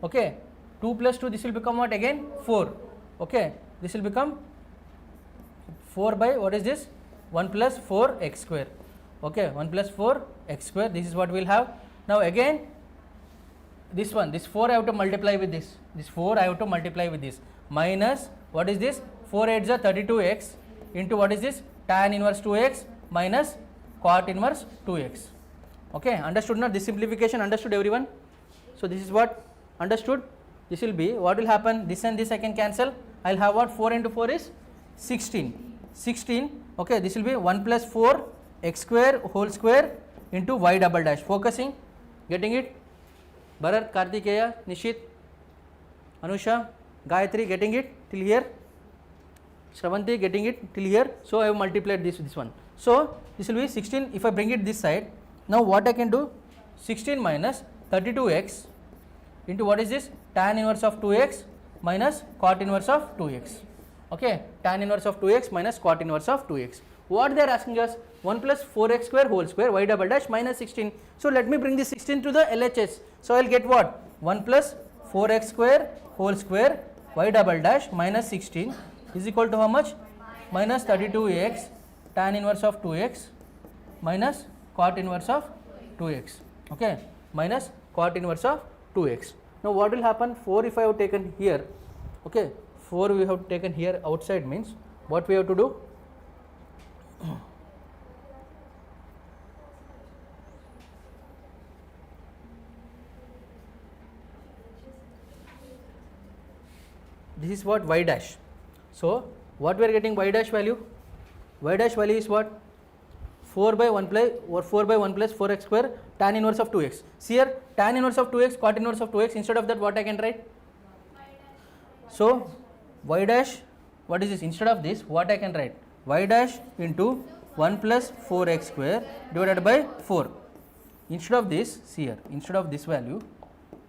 Okay. 2 plus 2, this will become what again? 4. Okay. This will become 4 by, what is this? 1 plus 4x square. Okay. 1 plus 4x square. This is what we will have. Now again, this one, this 4 I have to multiply with this. This 4 I have to multiply with this. Minus, what is this? 4 8s are 32x into what is this? Tan inverse 2x minus cot inverse 2x. Okay, understood now? This simplification understood everyone? So this is what? Understood? This will be, what will happen? This and this I can cancel. I will have what? 4 into 4 is 16. 16, okay, this will be 1 plus 4 x square whole square into y double dash. Focusing, getting it? Bharat, Kartikeya, Nishit, Anusha, Gayatri, getting it till here? Shravanti, getting it till here? So I have multiplied this with this one. So this will be 16. If I bring it this side, now what I can do? 16 minus 32x into what is this? Tan inverse of 2x minus cot inverse of 2x. Okay, tan inverse of 2x minus cot inverse of 2x. What they are asking us? 1 plus 4x square whole square y double dash minus 16. So let me bring this 16 to the LHS. So I will get what? 1 plus 4x square whole square y double dash minus 16 is equal to how much? Minus 32x tan inverse of 2x minus cot inverse of 2x. Okay, minus cot inverse of 2x. Now what will happen? 4 if I have taken here, okay, 4 we have taken here outside means what we have to do? This is what? Y dash. So what we are getting y dash value? Y dash value is what? 4 by 1 plus or 4 by 1 plus 4x square tan inverse of 2x. See here, tan inverse of 2x, cot inverse of 2x. Instead of that, what I can write? So y dash, what is this? Instead of this, what I can write? Y dash into 1 plus 4x square divided by 4. Instead of this, see here, instead of this value,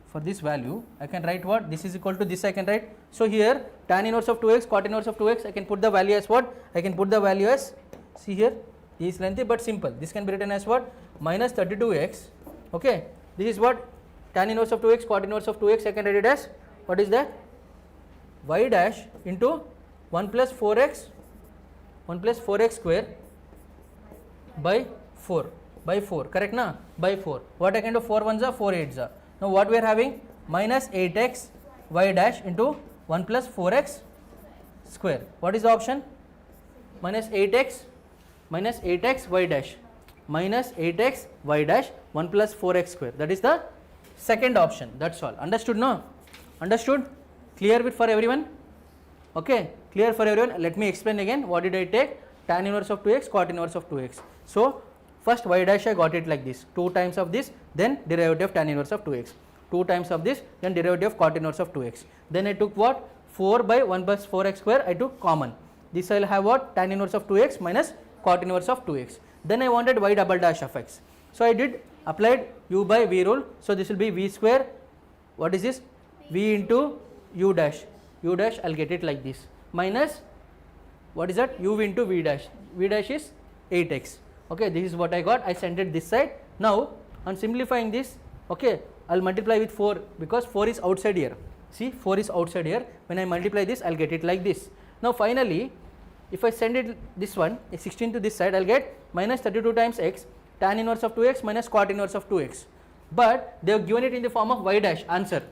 for this value, I can write what? This is equal to this I can write. So here, tan inverse of 2x, cot inverse of 2x, I can put the value as what? I can put the value as, see here, this is lengthy but simple. This can be written as what? Minus 32x. Okay, this is what? Tan inverse of 2x, cot inverse of 2x, I can write it as, what is that? Y dash into 1 plus 4x, 1 plus 4x square by 4, correct na? By 4. What I can do? 4 1s are 4 8s are. Now what we are having? Minus 8x y dash into 1 plus 4x square. What is the option? Minus 8x y dash. Minus 8x y dash 1 plus 4x square. That is the second option. That's all. Understood no? Understood? Clear with for everyone? Okay. Clear for everyone? Let me explain again. What did I take? Tan inverse of 2x, cot inverse of 2x. So first y dash I got it like this. 2 times of this, then derivative of tan inverse of 2x. 2 times of this, then derivative of cot inverse of 2x. Then I took what? 4 by 1 plus 4x square I took common. This I will have what? Tan inverse of 2x minus cot inverse of 2x. Then I wanted y double dash of x. So I did applied u by v rule. So this will be v square. What is this? V into u dash. U dash I will get it like this. Minus what is that? U into v dash. V dash is 8x. Okay, this is what I got. I sent it this side. Now on simplifying this, okay, I will multiply with 4 because 4 is outside here. See, 4 is outside here. When I multiply this, I will get it like this. Now finally, if I send it this one, 16 to this side, I will get minus 32 times x tan inverse of 2x minus cot inverse of 2x, but they have given it in the form of y dash answer.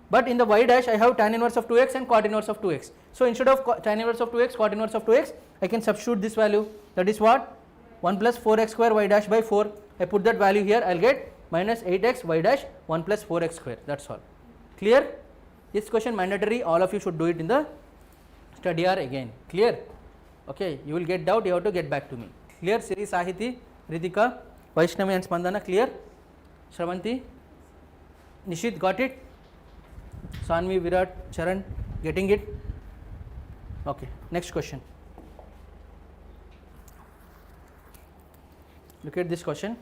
But in the y dash I have tan inverse of 2x and cot inverse of 2x. So instead of tan inverse of 2x, cot inverse of 2x, I can substitute this value, that is what, 1 plus 4x square y dash by 4. I put that value here, I will get minus 8x y dash 1 plus 4x square, that is all. Clear? This question mandatory, all of you should do it in the study hour again. Clear? Okay, you will get doubt, you have to get back to me. Clear? Siri, Sahiti, Ritika, Vaishnavi and Spandana, clear? Shravanti, Nishit, got it? Sanvi, Virat, Charan, getting it? Okay, next question. Look at this question.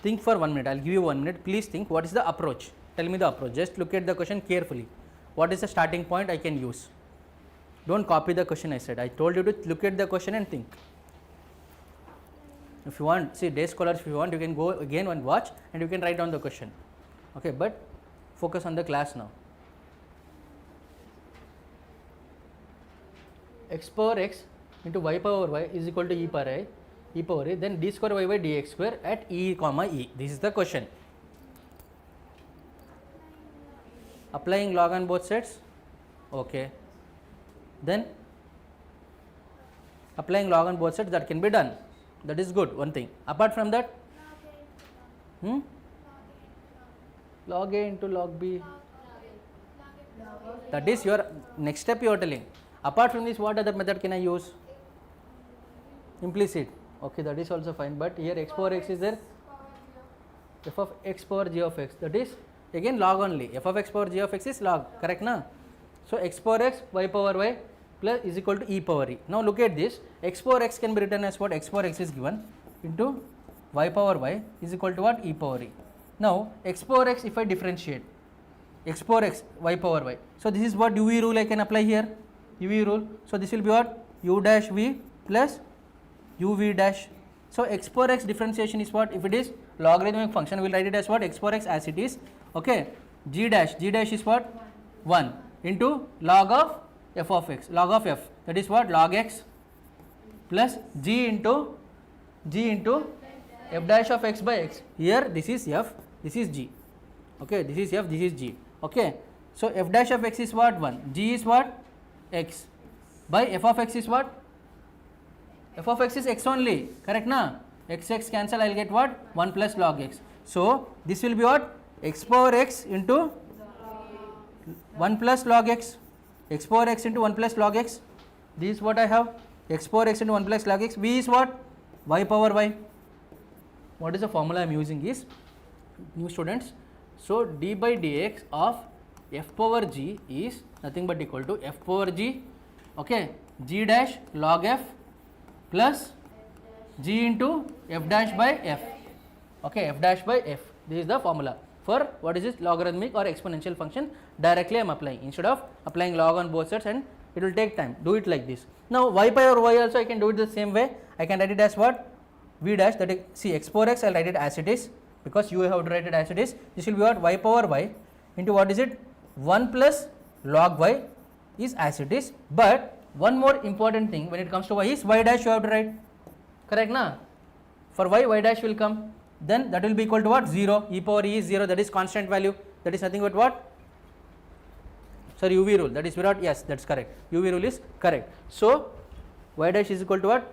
Think for 1 minute. I will give you 1 minute. Please think what is the approach. Tell me the approach. Just look at the question carefully. What is the starting point I can use? Don't copy the question I said. I told you to look at the question and think. If you want, see day scholars, if you want, you can go again and watch and you can write down the question. Okay, but focus on the class now. X power x into y power y is equal to e power a, then d square y by dx square at e comma e. This is the question. Applying log on both sides. Okay. Then applying log on both sides, that can be done. That is good, one thing. Apart from that, log a into log b. That is your next step you are telling. Apart from this, what other method can I use? Implicit. Okay, that is also fine, but here x power x is there, f of x power g of x, that is again log only. F of x power g of x is log, correct na? So x power x y power y plus is equal to e power e. Now look at this, x power x can be written as what? X power x is given into y power y is equal to what? E power e. Now x power x, if I differentiate x power x y power y, so this is what uv rule I can apply here, uv rule. So this will be what? U dash v plus uv dash. So x power x differentiation is what? If it is logarithmic function, we will write it as what? X power x as it is. Okay, g dash is what? 1 into log of f of x, log of f, that is what? Log x plus g into f dash of x by x. Here this is f, this is g. Okay, this is f, this is g. Okay, so f dash of x is what? 1, g is what? X, by f of x is what? F of x is x only, correct na? X cancel, I will get what? 1 plus log x. So this will be what? X power x into 1 plus log x, x power x into 1 plus log x. This is what I have, x power x into 1 plus log x. V is what? Y power y. What is the formula I am using is, new students, so d by dx of f power g is nothing but equal to f power g, okay, g dash log f plus g into f dash by f, okay, f dash by f. This is the formula for what is this? Logarithmic or exponential function. Directly I am applying instead of applying log on both sides, and it will take time. Do it like this. Now y power y also I can do it the same way. I can write it as what? V dash, that is, see, x power x I will write it as it is, because you have to write it as it is. This will be what? Y power y into what is it? 1 plus log y is as it is, but one more important thing when it comes to y is y dash you have to write, correct na? For y dash will come, then that will be equal to what? 0. E power e is 0, that is constant value, that is nothing but what? Sorry, uv rule, that is Virat, yes, that is correct, uv rule is correct. So y dash is equal to what?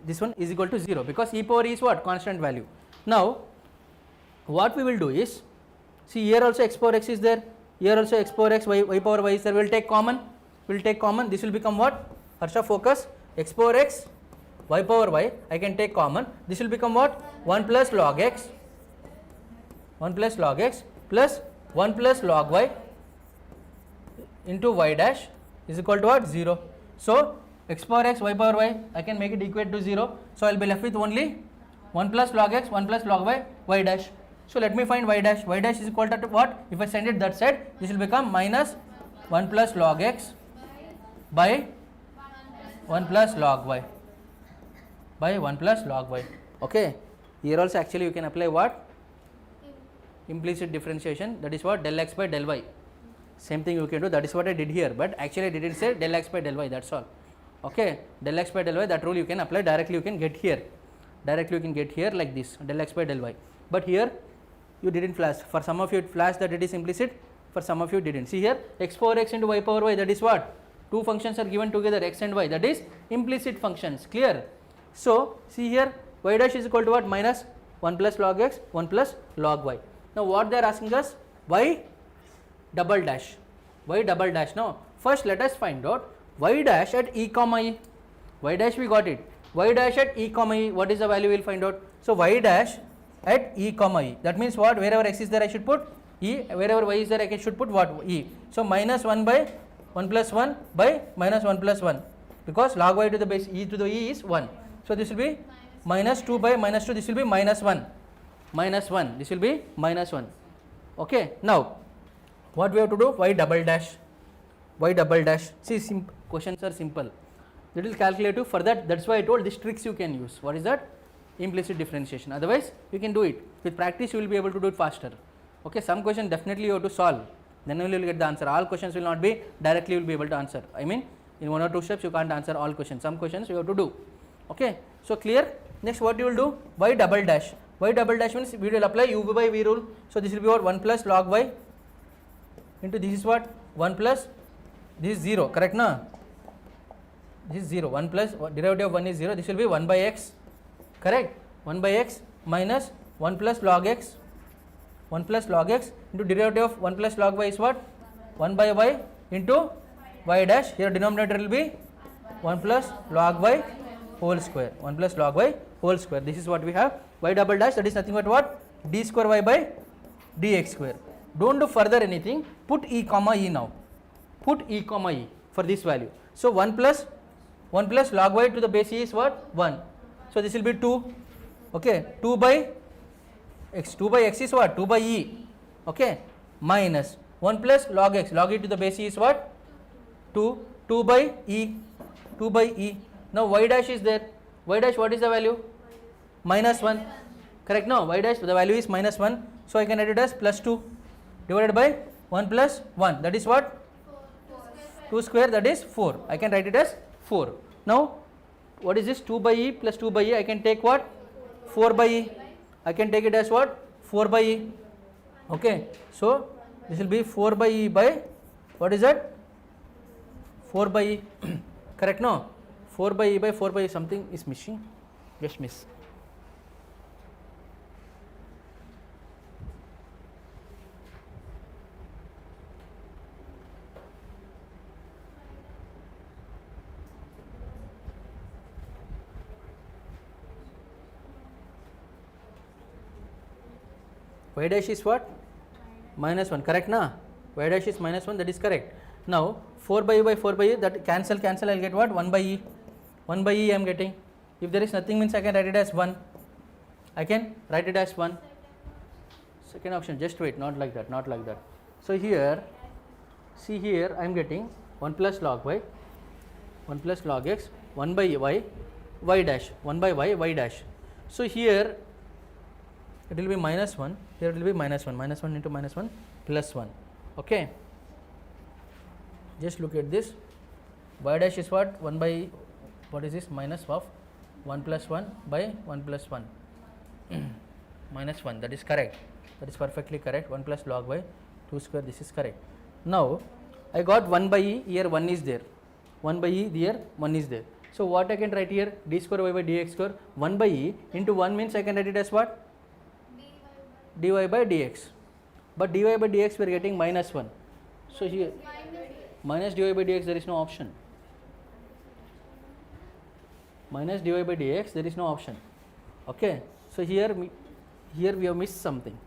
This one is equal to 0, because e power e is what? Constant value. Now what we will do is, see, here also x power x is there, here also x power x, y power y is there. We will take common, this will become what? Harsha, focus, x power x y power y, I can take common, this will become what? 1 plus log x, 1 plus log x plus 1 plus log y into y dash is equal to what? 0. So x power x y power y, I can make it equate to 0. So I will be left with only 1 plus log x, 1 plus log y, y dash. So let me find y dash. Y dash is equal to what? If I send it that side, this will become minus 1 plus log x by 1 plus log y, by 1 plus log y. Okay, here also actually you can apply what? Implicit differentiation, that is what? Del x by del y. Same thing you can do, that is what I did here, but actually I didn't say del x by del y, that's all. Okay, del x by del y, that rule you can apply directly, you can get here. directly you can get here like this, del x by del y. But here you didn't flash. For some of you it flashed that it is implicit, for some of you didn't. See here, x power x into y power y, that is what? Two functions are given together, x and y, that is implicit functions. Clear? So see here, y dash is equal to what? Minus 1 plus log x, 1 plus log y. Now what they are asking us? Y double dash. Y double dash. Now first let us find out y dash at e comma e. Y dash we got it. Y dash at e comma e, what is the value we will find out? So y dash at e comma e, that means what? Wherever x is there I should put e, wherever y is there I should put what? E. So minus 1 by 1 plus 1 by minus 1 plus 1, because log y to the base e to the e is 1. So this will be minus 2 by minus 2, this will be minus 1, minus 1, this will be minus 1. Okay, now what we have to do? Y double dash, y double dash. See, questions are simple, little calculative. For that, that's why I told these tricks you can use. What is that? Implicit differentiation. Otherwise you can do it with practice, you will be able to do it faster. Okay, some question definitely you have to solve, then you will get the answer. All questions will not be directly you will be able to answer. I mean, in 1 or 2 steps you can't answer all questions, some questions you have to do. Okay, so clear? Next what you will do? Y double dash. Y double dash means we will apply u by v rule. So this will be what? 1 plus log y into this is what? 1 plus, this is 0, correct na? This is 0, 1 plus derivative of 1 is 0, this will be 1 by x, correct? 1 by x minus 1 plus log x, 1 plus log x into derivative of 1 plus log y is what? 1 by y into y dash. Here denominator will be 1 plus log y whole square, 1 plus log y whole square. This is what we have. Y double dash, that is nothing but what? D square y by dx square. Don't do further anything, put e comma e now, put e comma e for this value. So 1 plus log y to the base e is what? 1. So this will be 2. Okay, 2 by x, 2 by x is what? 2 by e. Okay, minus 1 plus log x, log e to the base e is what? 2, 2 by e, 2 by e. Now y dash is there. Y dash, what is the value? Minus 1. Correct? No, y dash, the value is minus 1. So I can write it as plus 2 divided by 1 plus 1. That is what? 2 square, that is 4. I can write it as 4. Now what is this? 2 by e plus 2 by e. I can take what? 4 by e. I can take it as what? 4 by e. Okay. So this will be 4 by e by, what is that? 4 by e. Correct? No? 4 by e by 4 by e, something is missing. Just miss. Y dash is what? Minus 1, correct na? Y dash is minus 1, that is correct. Now 4 by e by 4 by e, that cancel, I will get what? 1 by e. 1 by e I am getting. If there is nothing, means I can write it as 1. I can write it as 1. Second option, just wait, not like that, not like that. So here, see here I am getting 1 plus log y, 1 plus log x, 1 by y, y dash, 1 by y dash. So here it will be minus 1, here it will be minus 1, minus 1 into minus 1 plus 1. Okay. Just look at this. Y dash is what? 1 by, what is this? Minus of 1 plus 1 by 1 plus 1. Minus 1, that is correct. That is perfectly correct. 1 plus log y, 2 square, this is correct. Now I got 1 by e, here 1 is there. 1 by e, here 1 is there. So what I can write here? D square y by dx square, 1 by e into 1 means I can write it as what? Dy by dx. But dy by dx we are getting minus 1. So here minus dy by dx, there is no option. Minus dy by dx, there is no option. Okay. So here we have missed something.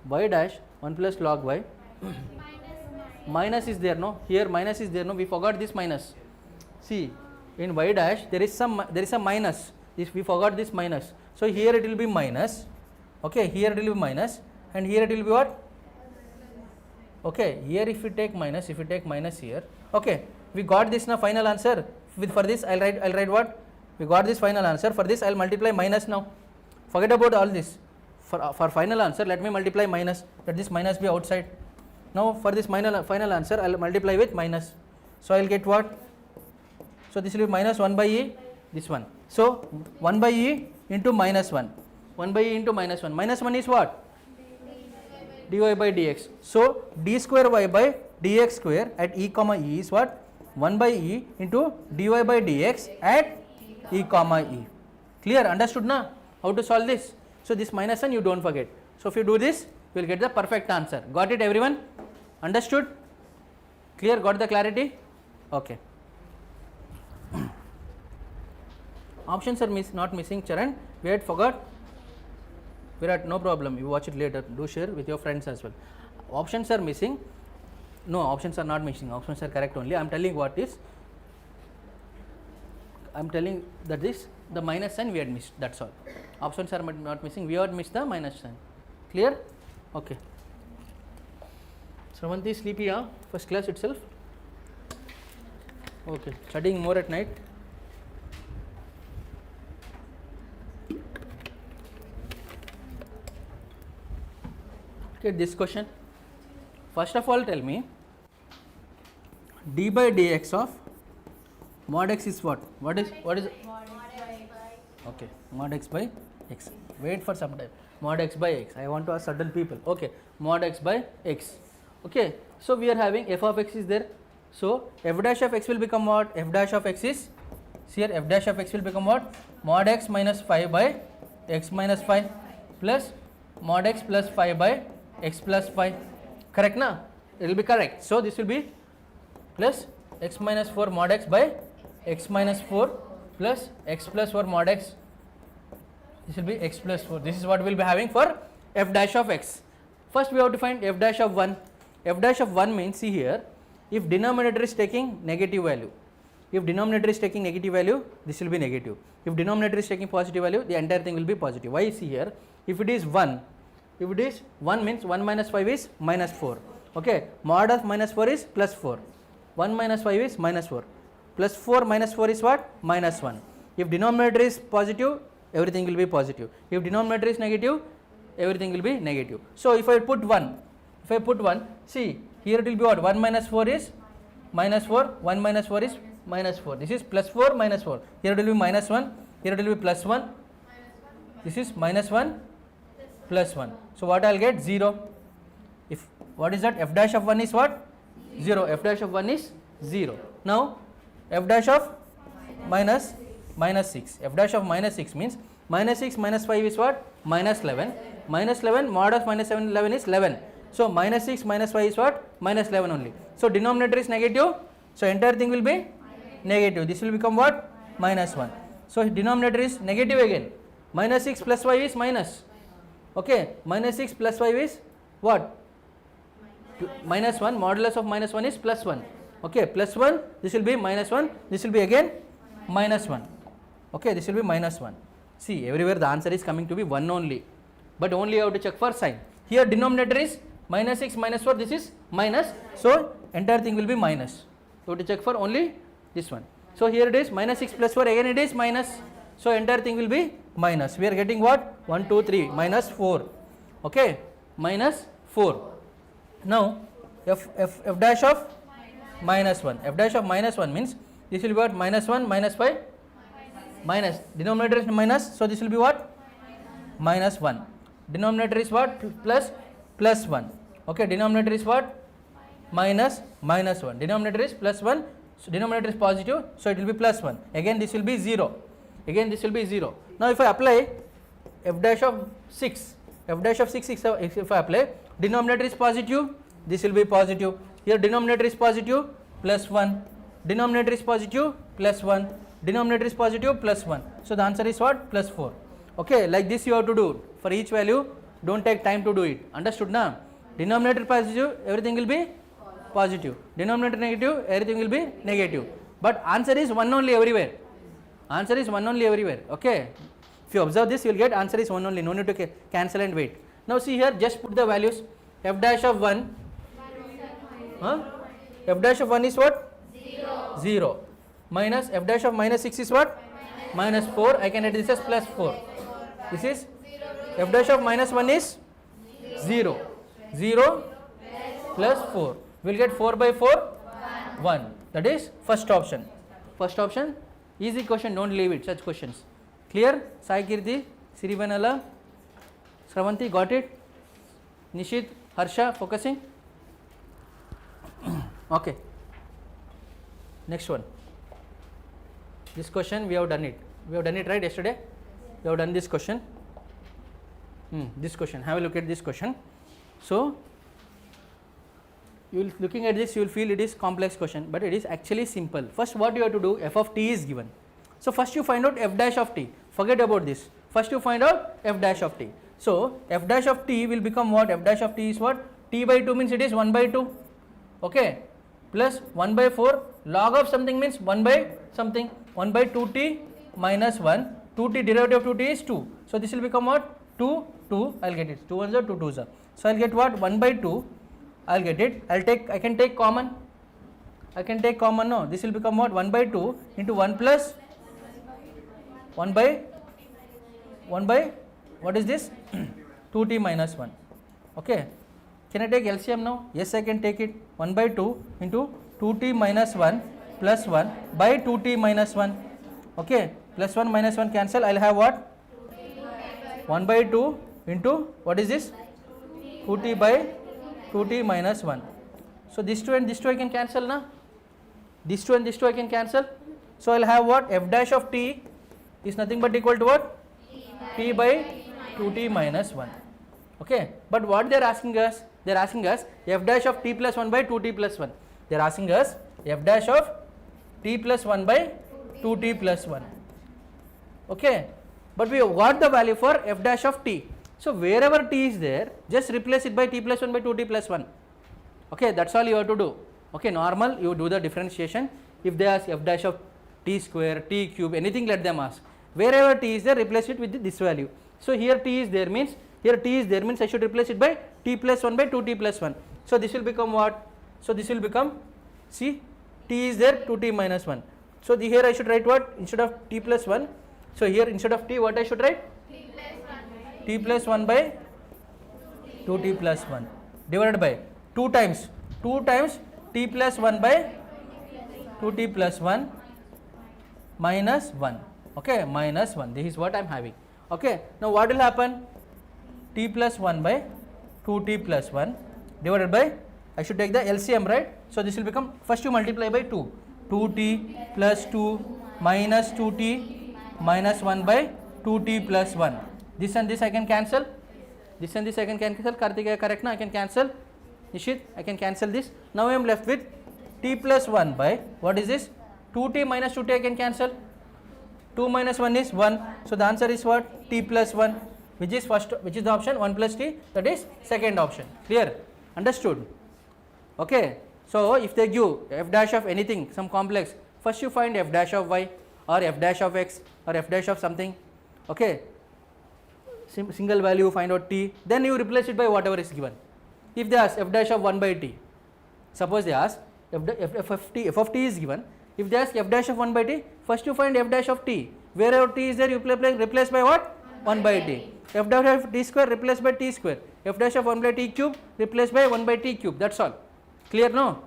Y dash 1 plus log y. Minus is there, no? Here minus is there, no? We forgot this minus. See, in y dash there is a minus. If we forgot this minus, so here it will be minus. Okay, here it will be minus, and here it will be what? Okay, here if we take minus, here. Okay, we got this now final answer. For this I'll write what? We got this final answer. For this I'll multiply minus now. Forget about all this. For final answer, let me multiply minus. Let this minus be outside. Now for this final answer, I'll multiply with minus. So I'll get what? So this will be minus 1 by e, this one. So 1 by e into minus 1. 1 by e into minus 1. Minus 1 is what? dy by dx. So d square y by dx square at e comma e is what? 1 by e into dy by dx at e comma e. Clear? Understood na? How to solve this? So this minus 1 you don't forget. So if you do this, you will get the perfect answer. Got it everyone? Understood? Clear? Got the clarity? Okay. Options are not missing, Charan. We had forgot. Virat, no problem. You watch it later. Do share with your friends as well. Options are missing. No, options are not missing. Options are correct only. I am telling what is. I am telling that this the minus sign we had missed. That's all. Options are not missing. We had missed the minus sign. Clear? Okay. Shravanti is sleepy, huh? First class itself. Okay. Studying more at night. Okay, this question. First of all, tell me d by dx of mod x is what? What is okay, mod x by x. Wait for some time. Mod x by x. I want to ask certain people. Okay, mod x by x. Okay, so we are having f of x is there. So f dash of x will become what? F dash of x is here. F dash of x will become what? Mod x minus 5 by x minus 5 plus mod x plus 5 by x plus 5. Correct na? It will be correct. So this will be plus x minus 4 mod x by x minus 4 plus x plus 4 mod x. This will be x plus 4. This is what we will be having for f dash of x. First we have to find f dash of 1. F dash of 1 means, see here, if denominator is taking negative value. If denominator is taking negative value, this will be negative. If denominator is taking positive value, the entire thing will be positive. Why? See here, if it is 1, if it is 1 means 1 minus 5 is minus 4. Okay, mod of minus 4 is plus 4. 1 minus 5 is minus 4. Plus 4 minus 4 is what? Minus 1. If denominator is positive, everything will be positive. If denominator is negative, everything will be negative. So if I put 1, see here it will be what? 1 minus 4 is minus 4, 1 minus 4 is minus 4. This is plus 4 minus 4. Here it will be minus 1, here it will be plus 1. This is minus 1 plus 1. So what I will get? 0. If what is that? F dash of 1 is what? 0. F dash of 1 is 0. Now f dash of minus 6. F dash of minus 6 means minus 6 minus 5 is what? Minus 11. Minus 11 mod of minus 7 11 is 11. So minus 6 minus 5 is what? Minus 11 only. So denominator is negative. So entire thing will be negative. This will become what? Minus 1. So denominator is negative again. Minus 6 plus 5 is minus. Okay, minus 6 plus 5 is what? Minus 1. Modulus of minus 1 is plus 1. Okay, plus 1, this will be minus 1, this will be again minus 1. Okay, this will be minus 1. See, everywhere the answer is coming to be 1 only, but only you have to check for sign. Here denominator is minus 6 minus 4, this is minus, so entire thing will be minus. You have to check for only this one. So here it is minus 6 plus 4, again it is minus, so entire thing will be minus. We are getting what? 1, 2, 3, minus 4. Okay, minus 4. Now f dash of minus 1. F dash of minus 1 means this will be what? Minus 1 minus 5 minus. Denominator is minus, so this will be what? Minus 1. Denominator is what? Plus 1. Okay, denominator is what? Minus 1. Denominator is plus 1. So denominator is positive, so it will be plus 1. Again this will be 0. Again this will be 0. Now if I apply f dash of 6, if I apply, denominator is positive, this will be positive. Here denominator is positive, plus 1. Denominator is positive, plus 1. Denominator is positive, plus 1. So the answer is what? Plus 4. Okay, like this you have to do. For each value, don't take time to do it. Understood na? Denominator positive, everything will be positive. Denominator negative, everything will be negative. But answer is 1 only everywhere. Answer is 1 only everywhere. Okay. If you observe this, you will get answer is 1 only. No need to cancel and wait. Now see here, just put the values. F dash of 1. F dash of 1 is what? 0. Minus f dash of minus 6 is what? Minus 4. I can write this as plus 4. This is f dash of minus 1 is 0. 0 plus 4. We will get 4 by 4? 1. That is first option. First option, easy question, don't leave it, such questions. Clear? Sai Kirti, Sirivanala, Sravanti, got it? Nishit, Harsha, focusing? Okay. Next one. This question we have done it. We have done it right yesterday? We have done this question. This question. Have a look at this question. So, you will looking at this, you will feel it is complex question, but it is actually simple. First, what you have to do, f of t is given. So, first you find out f dash of t. Forget about this. First you find out f dash of t. So, f dash of t will become what? F dash of t is what? T by 2 means it is 1 by 2. Okay. Plus 1 by 4. Log of something means 1 by something. 1 by 2t minus 1. 2t derivative of 2t is 2. So, this will become what? 2, 2. I will get it. 2 1s are 2 2s are. So, I will get what? 1 by 2. I will get it. I can take common. I can take common. No. This will become what? 1 by 2 into 1 plus 1 by what is this? 2t minus 1. Okay. Can I take LCM now? Yes, I can take it. 1 by 2 into 2t minus 1 plus 1 by 2t minus 1. Okay. Plus 1 minus 1 cancel. I will have what? 1 by 2 into what is this? 2t by 2t minus 1. So, this 2 and this 2 I can cancel na? This 2 and this 2 I can cancel. So, I will have what? F dash of t is nothing but equal to what? T by 2t minus 1. Okay. But what they are asking us? They are asking us f dash of t plus 1 by 2t plus 1. They are asking us f dash of t plus 1 by 2t plus 1. Okay. But we have got the value for f dash of t. So, wherever t is there, just replace it by t plus 1 by 2t plus 1. Okay. That is all you have to do. Okay. Normal, you do the differentiation. If they ask f dash of t square, t cube, anything, let them ask. Wherever t is there, replace it with this value. So, here t is there means, I should replace it by t plus 1 by 2t plus 1. So, this will become what? So, this will become, see, t is there, 2t minus 1. So, here I should write what? Instead of t plus 1. So, here instead of t, what I should write? T plus 1 by 2t plus 1 divided by 2 times t plus 1 by 2t plus 1 minus 1. Okay, minus 1. This is what I am having. Okay. Now, what will happen? T plus 1 by 2t plus 1 divided by, I should take the LCM, right? So, this will become, first you multiply by 2. 2t plus 2 minus 2t minus 1 by 2t plus 1. This and this I can cancel. This and this I can cancel. Karthikeya, correct na? I can cancel. Nishit, I can cancel this. Now, I am left with t plus 1 by, what is this? 2t minus 2t I can cancel. 2 minus 1 is 1. So, the answer is what? T plus 1, which is the option 1 plus t, that is second option. Clear? Understood? Okay. So, if they give f dash of anything, some complex, first you find f dash of y or f dash of x or f dash of something. Okay. Single value, find out t, then you replace it by whatever is given. If they ask f dash of 1 by t, suppose they ask f of t is given. If they ask f dash of 1 by t, first you find f dash of t. Wherever t is there, you replace by what? 1 by t. F dash of t square, replace by t square. F dash of 1 by t cube, replace by 1 by t cube. That is all. Clear, no?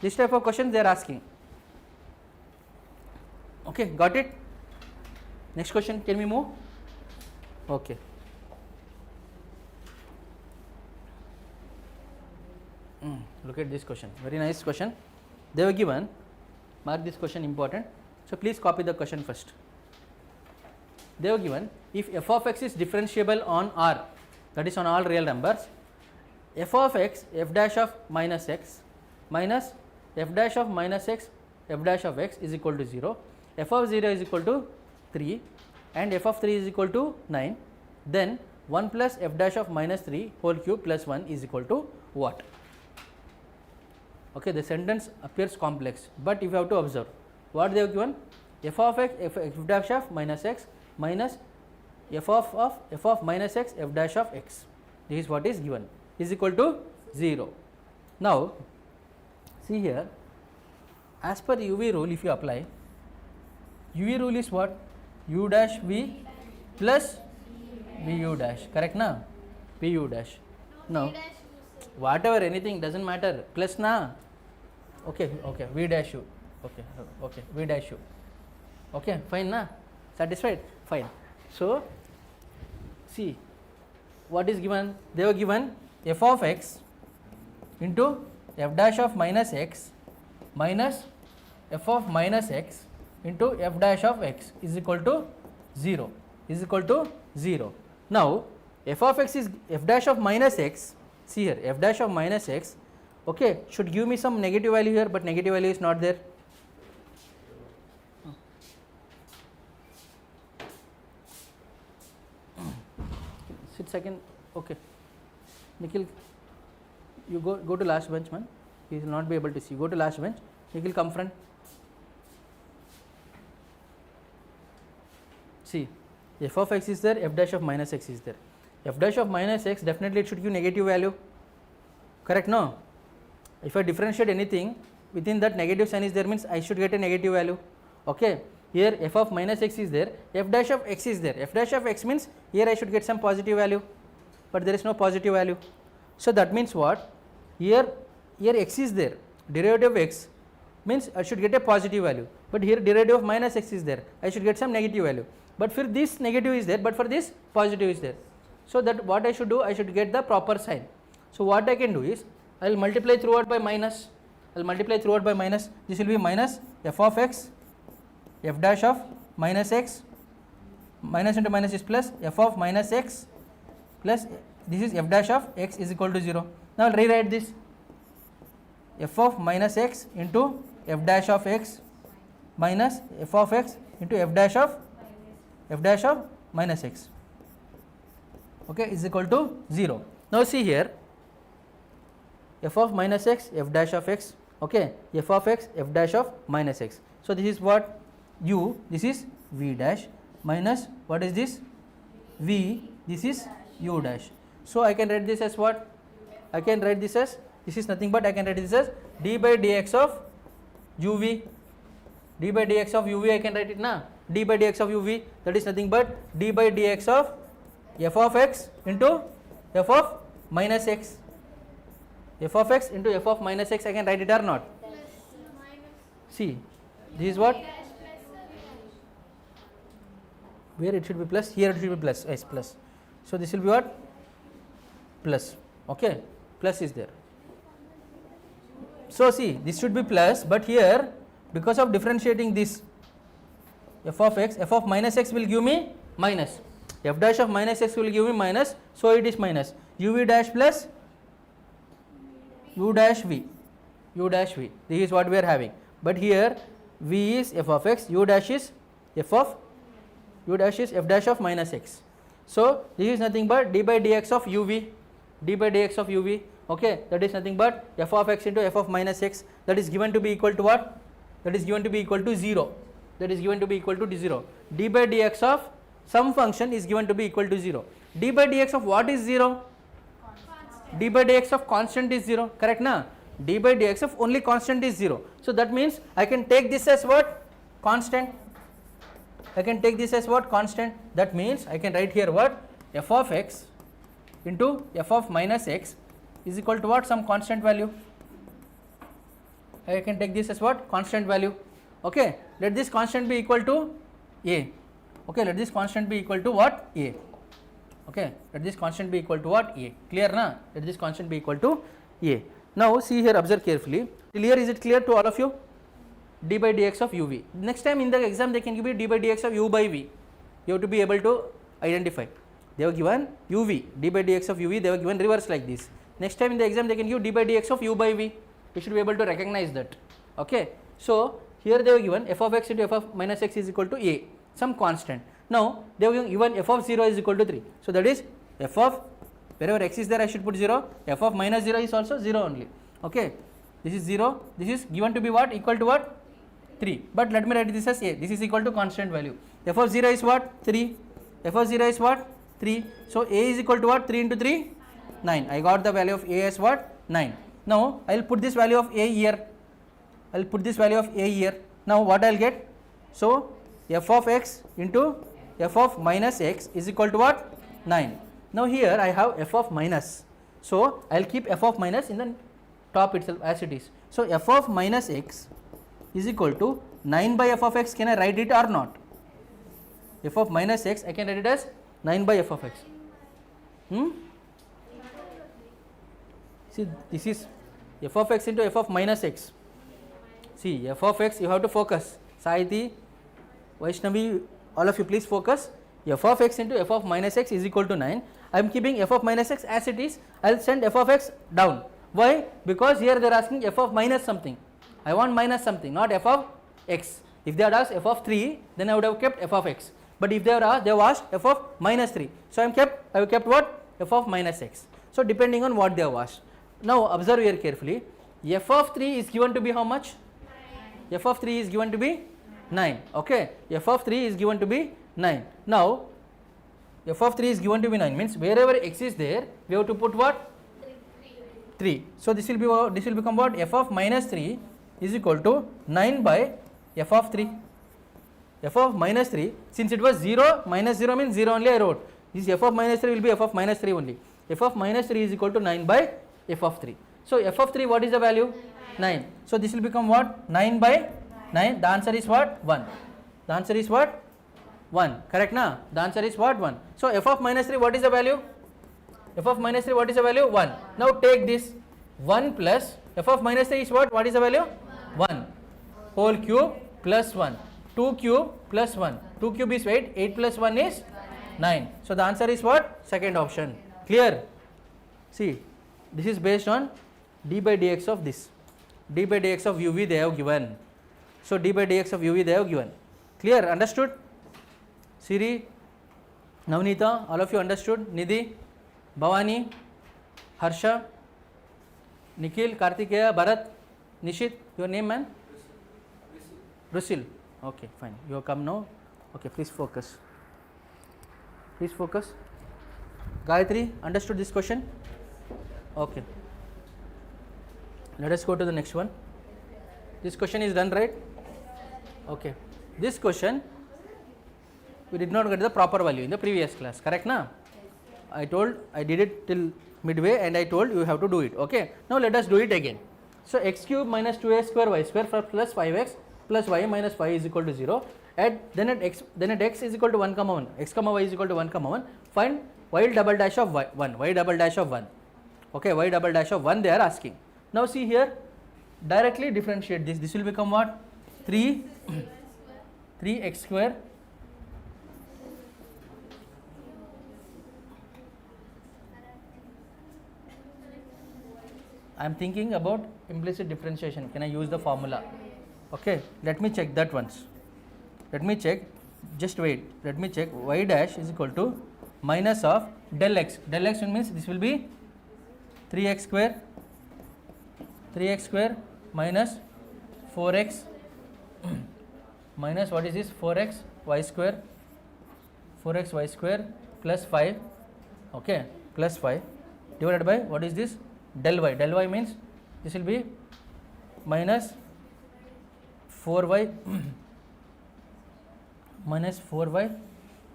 This type of questions they are asking. Okay, got it? Next question, can we move? Okay. Look at this question, very nice question. They were given, mark this question important. So, please copy the question first. They were given, if f of x is differentiable on R, that is on all real numbers, f of x, f dash of minus x minus f dash of minus x, f dash of x is equal to 0, f of 0 is equal to 3 and f of 3 is equal to 9, then 1 plus f dash of minus 3 whole cube plus 1 is equal to what? Okay, the sentence appears complex, but if you have to observe what they have given, f of x, f dash of minus x minus f of minus x, f dash of x, this is what is given, is equal to 0. Now, see here, as per UV rule, if you apply, UV rule is what? U dash V plus VU dash, correct na? VU dash. Now, whatever, anything, doesn't matter, plus na? Okay, V dash U, okay, V dash U, okay, fine na? Satisfied? Fine. So see what is given. They were given f of x into f dash of minus x minus f of minus x into f dash of x is equal to 0, is equal to 0. Now f of x is f dash of minus x. See here, f dash of minus x, okay, should give me some negative value here, but negative value is not there. Sit second. Okay, Nikhil, you go to last bench, man. He will not be able to see. Go to last bench. Nikhil, come front. See, f of x is there, f dash of minus x is there. F dash of minus x, definitely it should give negative value. Correct? No? If I differentiate anything within that negative sign is there, means I should get a negative value. Okay. Here f of minus x is there, f dash of x is there. F dash of x means here I should get some positive value, but there is no positive value. So that means what? Here x is there, derivative of x means I should get a positive value, but here derivative of minus x is there, I should get some negative value. But for this negative is there, but for this positive is there. So that what I should do, I should get the proper sign. So what I can do is, I will multiply throughout by minus. I will multiply throughout by minus. This will be minus f of x, f dash of minus x, minus into minus is plus, f of minus x plus this is f dash of x is equal to 0. Now I will rewrite this, f of minus x into f dash of x minus f of x into f dash of minus x, okay, is equal to 0. Now see here, f of minus x, f dash of x, okay, f of x, f dash of minus x. So this is what u, this is v dash minus what is this v, this is u dash. So I can write this as what? I can write this as, this is nothing but I can write this as d by dx of uv, d by dx of uv I can write it na, d by dx of uv, that is nothing but d by dx of f of x into f of minus x, f of x into f of minus x I can write it or not? See, this is what? Where it should be plus? Here it should be plus, yes, plus. So this will be what? Plus, okay, plus is there. So see, this should be plus, but here because of differentiating this f of x, f of minus x will give me minus, f dash of minus x will give me minus, so it is minus uv dash plus u dash v, u dash v, this is what we are having. But here v is f of x, u dash is f dash of minus x. So this is nothing but d by dx of uv, d by dx of uv, okay, that is nothing but f of x into f of minus x, that is given to be equal to what? That is given to be equal to 0, that is given to be equal to 0. d by dx of some function is given to be equal to 0. d by dx of what is 0? d by dx of constant is 0, correct na? d by dx of only constant is 0. So that means I can take this as what? Constant. I can take this as what? Constant. That means I can write here what? f of x into f of minus x is equal to what? Some constant value. I can take this as what? Constant value. Okay, let this constant be equal to a. Okay, let this constant be equal to what? A. Okay, let this constant be equal to what? A. Clear na? Let this constant be equal to a. Now see here, observe carefully. Till here is it clear to all of you? d by dx of uv. Next time in the exam they can give you d by dx of u by v. You have to be able to identify. They were given uv, d by dx of uv, they were given reverse like this. Next time in the exam they can give d by dx of u by v. You should be able to recognize that. Okay. So here they were given f of x into f of minus x is equal to a, some constant. Now they were given f of 0 is equal to 3. So that is f of, wherever x is there I should put 0, f of minus 0 is also 0 only. Okay. This is 0, this is given to be what? Equal to what? 3. But let me write this as a, this is equal to constant value. f of 0 is what? 3. f of 0 is what? 3. So a is equal to what? 3 into 3? 9. I got the value of a as what? 9. Now I will put this value of a here. I will put this value of a here. Now what I will get? So f of x into f of minus x is equal to what? 9. Now here I have f of minus. So I will keep f of minus in the top itself as it is. So f of minus x is equal to 9 by f of x. Can I write it or not? f of minus x, I can write it as 9 by f of x. See, this is f of x into f of minus x. See, f of x, you have to focus. Saiti, Vaishnavi, all of you please focus. F of x into f of minus x is equal to 9. I am keeping f of minus x as it is. I will send f of x down. Why? Because here they are asking f of minus something. I want minus something, not f of x. If they had asked f of 3, then I would have kept f of x. But if they have asked f of minus 3, so I have kept what? F of minus x. So depending on what they have asked. Now observe here carefully. F of 3 is given to be how much? 9. F of 3 is given to be 9. Okay. F of 3 is given to be 9. Now f of 3 is given to be 9 means wherever x is there, we have to put what? 3. So this will become what? F of minus 3 is equal to 9 by f of 3. F of minus 3, since it was 0, minus 0 means 0 only I wrote. This f of minus 3 will be f of minus 3 only. F of minus 3 is equal to 9 by f of 3. So f of 3, what is the value? 9. So this will become what? 9 by 9. The answer is what? 1. The answer is what? 1. Correct na? The answer is what? 1. So f of minus 3, what is the value? F of minus 3, what is the value? 1. Now take this 1 plus f of minus 3 is what? What is the value? 1. Whole cube plus 1. 2 cube plus 1. 2 cube is 8. 8 plus 1 is 9. So the answer is what? Second option. Clear? See, this is based on d by dx of this. D by dx of uv they have given. So d by dx of uv they have given. Clear? Understood? Siri, Navneeta, all of you understood? Nidhi, Bhavani, Harsha, Nikhil, Kartikeya, Bharat, Nishit, your name man? Rusil. Okay, fine. You have come now. Okay, please focus. Please focus. Gayatri, understood this question? Okay. Let us go to the next one. This question is done, right? Okay. This question, we did not get the proper value in the previous class, correct na? I did it till midway and I told you have to do it. Okay. Now let us do it again. So x cube minus 2x square y square plus 5x plus y minus 5 is equal to 0. Then at x is equal to 1 comma 1, x comma y is equal to 1 comma 1. Find y double dash of 1, y double dash of 1. Okay, y double dash of 1 they are asking. Now see here, directly differentiate this. This will become what? 3x square I am thinking about implicit differentiation. Can I use the formula? Okay, let me check that once. Let me check. Just wait. Let me check. Y dash is equal to minus of del x. Del x means this will be 3x square minus 4x minus what is this? 4x y square plus 5. Okay, plus 5 divided by what is this? Del y. Del y means this will be minus 4y minus 4y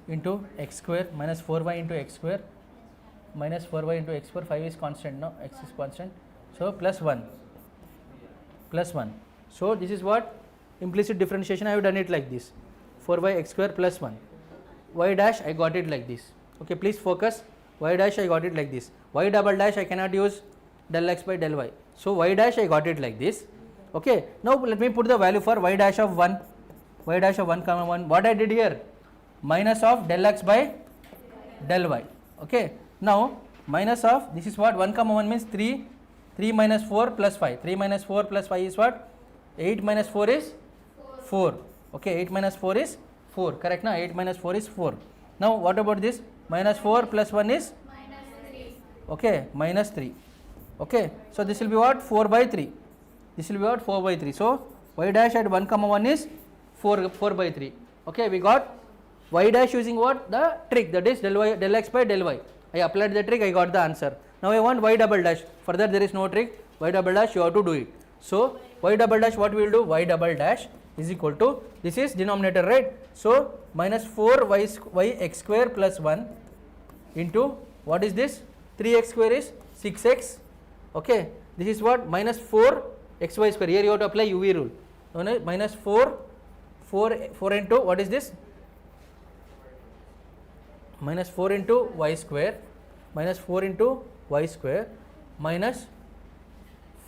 into x square minus 4y into x square minus 4y into x square. 5 is constant, no? X is constant. So plus 1. So this is what? Implicit differentiation. I have done it like this. 4y x square plus 1. Y dash I got it like this. Okay, please focus. Y dash I got it like this. Y double dash I cannot use del x by del y. So y dash I got it like this. Okay, now let me put the value for y dash of 1. Y dash of 1 comma 1. What I did here? Minus of del x by del y. Okay, now minus of this is what? 1 comma 1 means 3 minus 4 plus 5. 3 minus 4 plus 5 is what? 8 minus 4 is 4. Okay, 8 minus 4 is 4. Correct na? 8 minus 4 is 4. Now what about this? Minus 4 plus 1 is? Minus 3. Okay, minus 3. Okay, so this will be what? 4 by 3. This will be what? 4 by 3. So y dash at 1 comma 1 is 4 by 3. Okay, we got y dash using what? The trick, that is del x by del y. I applied the trick, I got the answer. Now I want y double dash. Further there is no trick. Y double dash you have to do it. So y double dash, what we will do? Y double dash is equal to, this is denominator, right? So minus 4y x square plus 1 into what is this? 3x square is 6x. Okay, this is what? Minus 4 xy square. Here you have to apply UV rule. Minus 4 into what is this? minus 4 into y square minus 4 into y square minus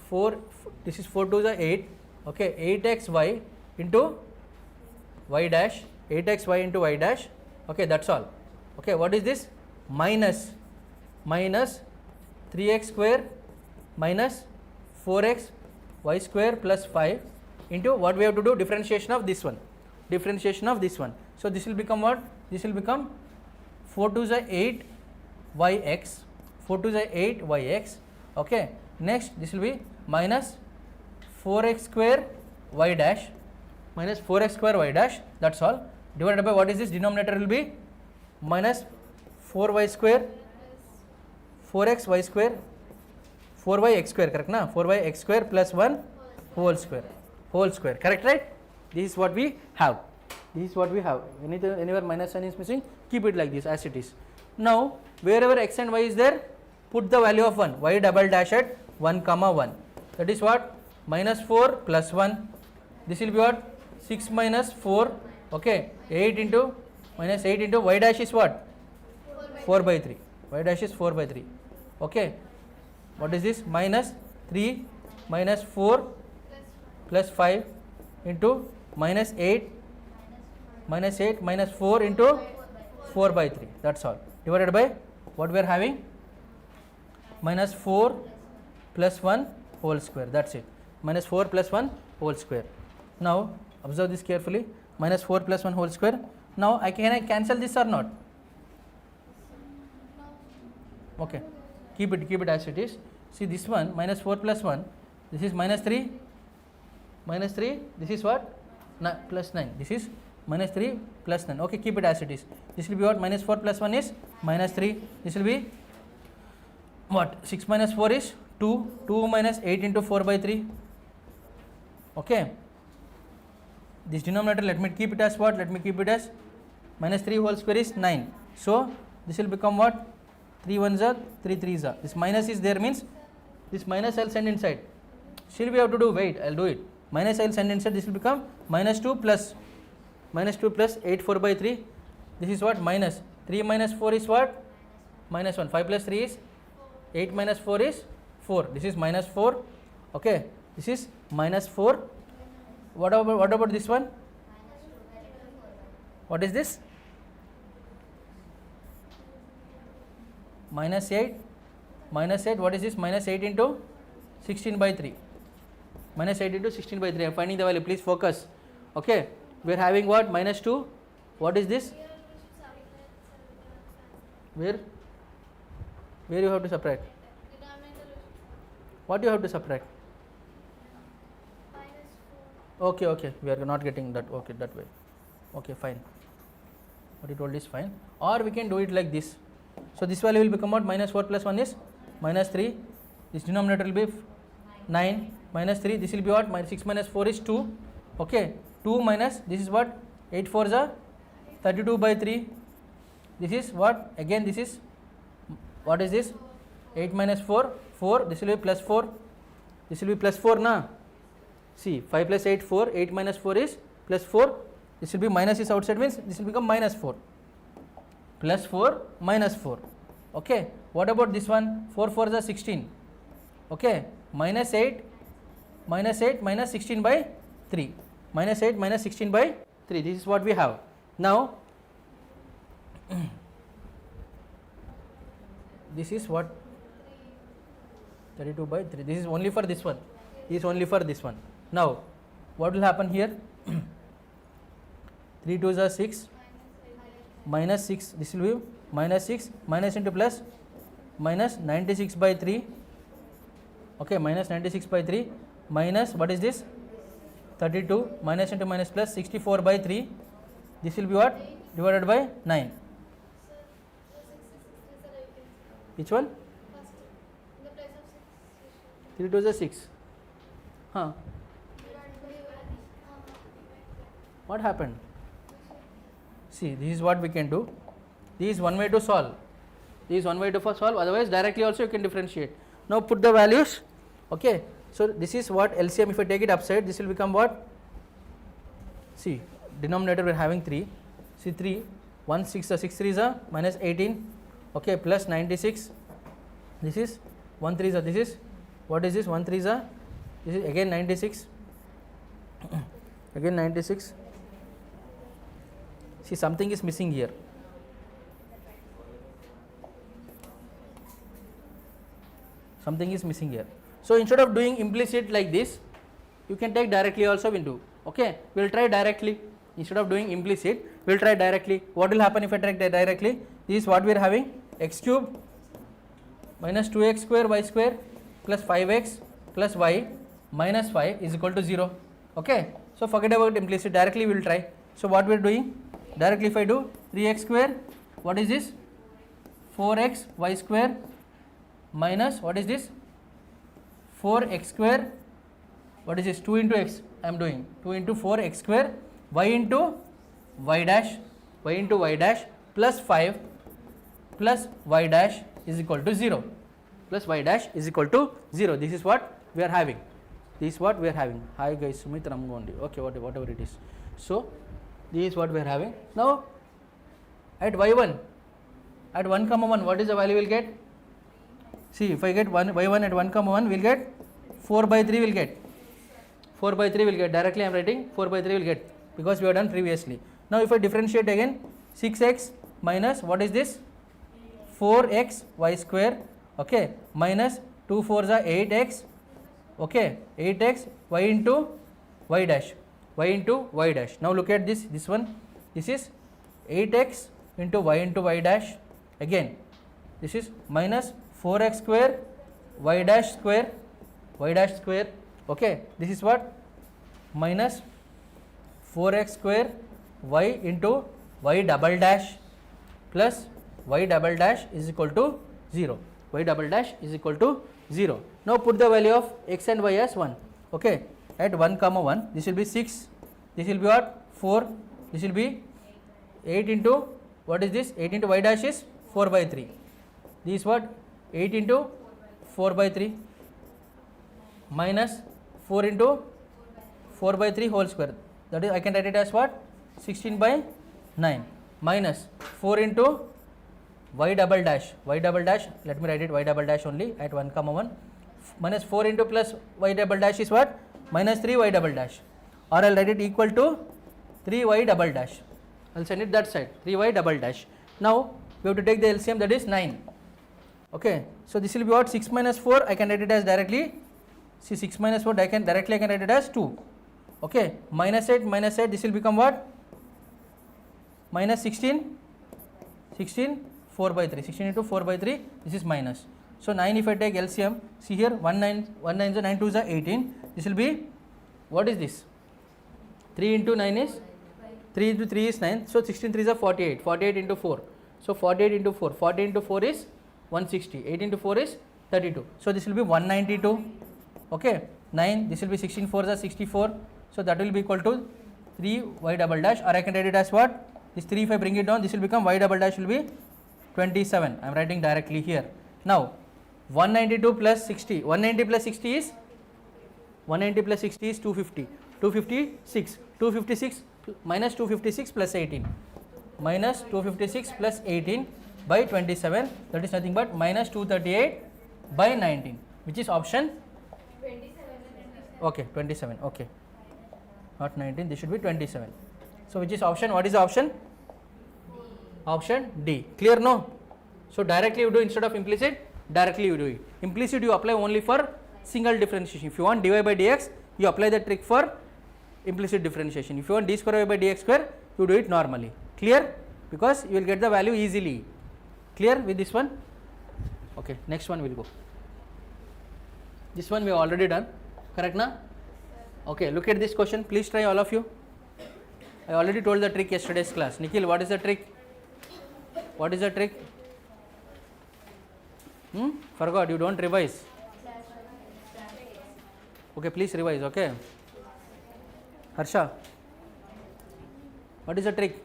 4, this is 4 to the 8, okay, 8xy into y dash, 8xy into y dash, okay, that's all. Okay, what is this? Minus 3x square minus 4x y square plus 5 into what we have to do? Differentiation of this one. So this will become what? This will become 4 to the 8 yx, 4 to the 8 yx. Okay, next this will be minus 4x square y dash, minus 4x square y dash, that's all, divided by what is this? Denominator will be minus 4y square, 4x y square, 4y x square, correct na? 4y x square plus 1 whole square, correct, right? This is what we have. Anywhere minus sign is missing, keep it like this as it is. Now wherever x and y is there, put the value of 1, y double dash at 1 comma 1, that is what? Minus 4 plus 1, this will be what? 6 minus 4, okay, 8 into minus 8 into y dash is what? 4 by 3, y dash is 4 by 3, okay, what is this? Minus 3 minus 4 plus 5 into minus 8 minus 4 into 4 by 3, that's all, divided by what we are having? Minus 4 plus 1 whole square, that's it, minus 4 plus 1 whole square. Now observe this carefully, minus 4 plus 1 whole square. Now can I cancel this or not? Okay, keep it as it is. See this one, minus 4 plus 1, this is minus 3, this is what? Plus 9, this is minus 3 plus 9, okay, keep it as it is. This will be what? Minus 4 plus 1 is minus 3, this will be what? 6 minus 4 is 2 minus 8 into 4 by 3, okay. This denominator, let me keep it as what? Let me keep it as minus 3 whole square is 9. So this will become what? 3 1s are 3 3s are. This minus is there means this minus I will send inside. Still we have to do, wait, I will do it. Minus I will send inside, this will become minus 2 plus 8 4 by 3. This is what? Minus 3 minus 4 is what? Minus 1. 5 plus 3 is 8 minus 4 is 4. This is minus 4. Okay, this is minus 4. What about this one? What is this? Minus 8. What is this? Minus 8 into 16 by 3. Minus 8 into 16 by 3. I am finding the value. Please focus. Okay. We are having what? Minus 2. What is this? Where you have to subtract? What you have to subtract? Okay, we are not getting that. Okay, that way. Okay, fine. What you told is fine. Or we can do it like this. So this value will become what? Minus 4 plus 1 is minus 3. This denominator will be 9 minus 3. This will be what? 6 minus 4 is 2. Okay, 2 minus, this is what? 8 4s are 32 by 3. This is what? Again this is, what is this? 8 minus 4, 4. This will be plus 4. This will be plus 4 na. See, 5 plus 8, 4. 8 minus 4 is plus 4. This will be minus is outside means this will become minus 4. Plus 4 minus 4. Okay. What about this one? 4 4s are 16. Okay. Minus 8 minus 16 by 3. Minus 8 minus 16 by 3. This is what we have. Now, this is what? 32 by 3. This is only for this one. This is only for this one. Now, what will happen here? 3 2s are 6. Minus 6. This will be minus 6. Minus into plus. Minus 96 by 3. Okay, minus 96 by 3. Minus, what is this? 32. Minus into minus plus 64 by 3. This will be what? Divided by 9. Which one? 3 2s are 6. Huh. What happened? See, this is what we can do. This is one way to solve. Otherwise, directly also you can differentiate. Now put the values. Okay. So this is what LCM. If I take it upside, this will become what? See, denominator we are having 3. See 3 1 6 6 3 is a minus 18, okay, plus 96, this is 1 3 is a, this is, what is this, 1 3 is a, this is again 96, again 96. See, something is missing here. Something is missing here. So instead of doing implicit like this, you can take directly also will do. Okay, we will try directly. Instead of doing implicit, we will try directly. What will happen if I try directly? This is what we are having, x cube minus 2x square y square plus 5x plus y minus 5 is equal to 0. Okay, so forget about implicit, directly we will try. So what we are doing, directly if I do 3x square, what is this, 4x y square minus, what is this, 4x square, what is this, 2 into x, I am doing 2 into 4x square, y into y dash plus 5 plus y dash is equal to 0, plus y dash is equal to 0. This is what we are having. This is what we are having. Hi guys, Sumit Ramgondi. Okay, whatever it is. So this is what we are having. Now at y1, at 1 comma 1, what is the value we will get? See, if I get y1 at 1 comma 1, we will get 4 by 3 will get. 4 by 3 will get. Directly I am writing 4 by 3 will get, because we have done previously. Now if I differentiate again, 6x minus, what is this, 4x y square, okay, minus 2 4s are 8x, okay, 8x y into y dash, Now look at this one, this is 8x into y dash, again this is minus 4x square y dash square, okay, this is what, minus 4x square y into y double dash plus y double dash is equal to 0, Now put the value of x and y as 1, okay, at 1 comma 1, this will be 6, this will be what, 4, this will be 8 into, what is this, 8 into y dash is 4 by 3, this is what, 8 into 4 by 3 minus 4 into 4 by 3 whole square, that is I can write it as what, 16 by 9 minus 4 into y double dash, let me write it y double dash only at 1 comma 1, minus 4 into plus y double dash is what, minus 3 y double dash, or I will write it equal to 3 y double dash, I will send it that side, 3 y double dash. Now we have to take the LCM, that is 9, okay, so this will be what, 6 minus 4, I can write it as directly, see 6 minus 4 I can write it as 2, okay, minus 8, this will become what, minus 16 4 by 3, 16 into 4 by 3, this is minus. So 9 if I take LCM, see here 1 9 is 9 2 is 18, this will be, what is this, 3 into 9 is, 3 into 3 is 9, so 16 3 is 48, 48 into 4, so 48 into 4, 40 into 4 is 160, 8 into 4 is 32, so this will be 192, okay, 9, this will be 16 4 is 64, so that will be equal to 3 y double dash, or I can write it as what, this 3 if I bring it down, this will become y double dash will be 27, I am writing directly here. Now 192 plus 60, 190 plus 60 is 250, 256 minus 256 plus 18, minus 256 plus 18 by 27, that is nothing but minus 238 by 19, which is option 27, okay, not 19, this should be 27. So which is option, what is the option? Option D. Clear, no? So directly you do instead of implicit, directly you do it. Implicit you apply only for single differentiation. If you want dy by dx, you apply the trick for implicit differentiation. If you want d square y by dx square, you do it normally. Clear? Because you will get the value easily. Clear with this one? Okay, next one will go. This one we have already done, correct na? Okay, look at this question, please try all of you. I already told the trick yesterday's class. Nikhil, what is the trick? What is the trick? Forgot, you don't revise. Okay, please revise, okay. Harsha, what is the trick?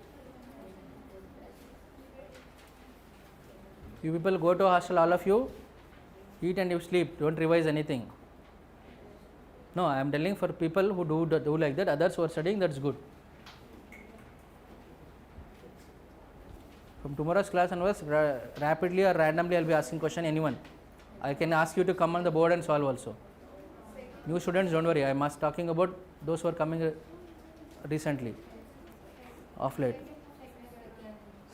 You people go to hostel, all of you, eat and you sleep, don't revise anything. No, I am telling for people who do like that, others who are studying, that's good. From tomorrow's class onwards, rapidly or randomly I will be asking question anyone. I can ask you to come on the board and solve also. New students, don't worry, I am talking about those who are coming recently, of late.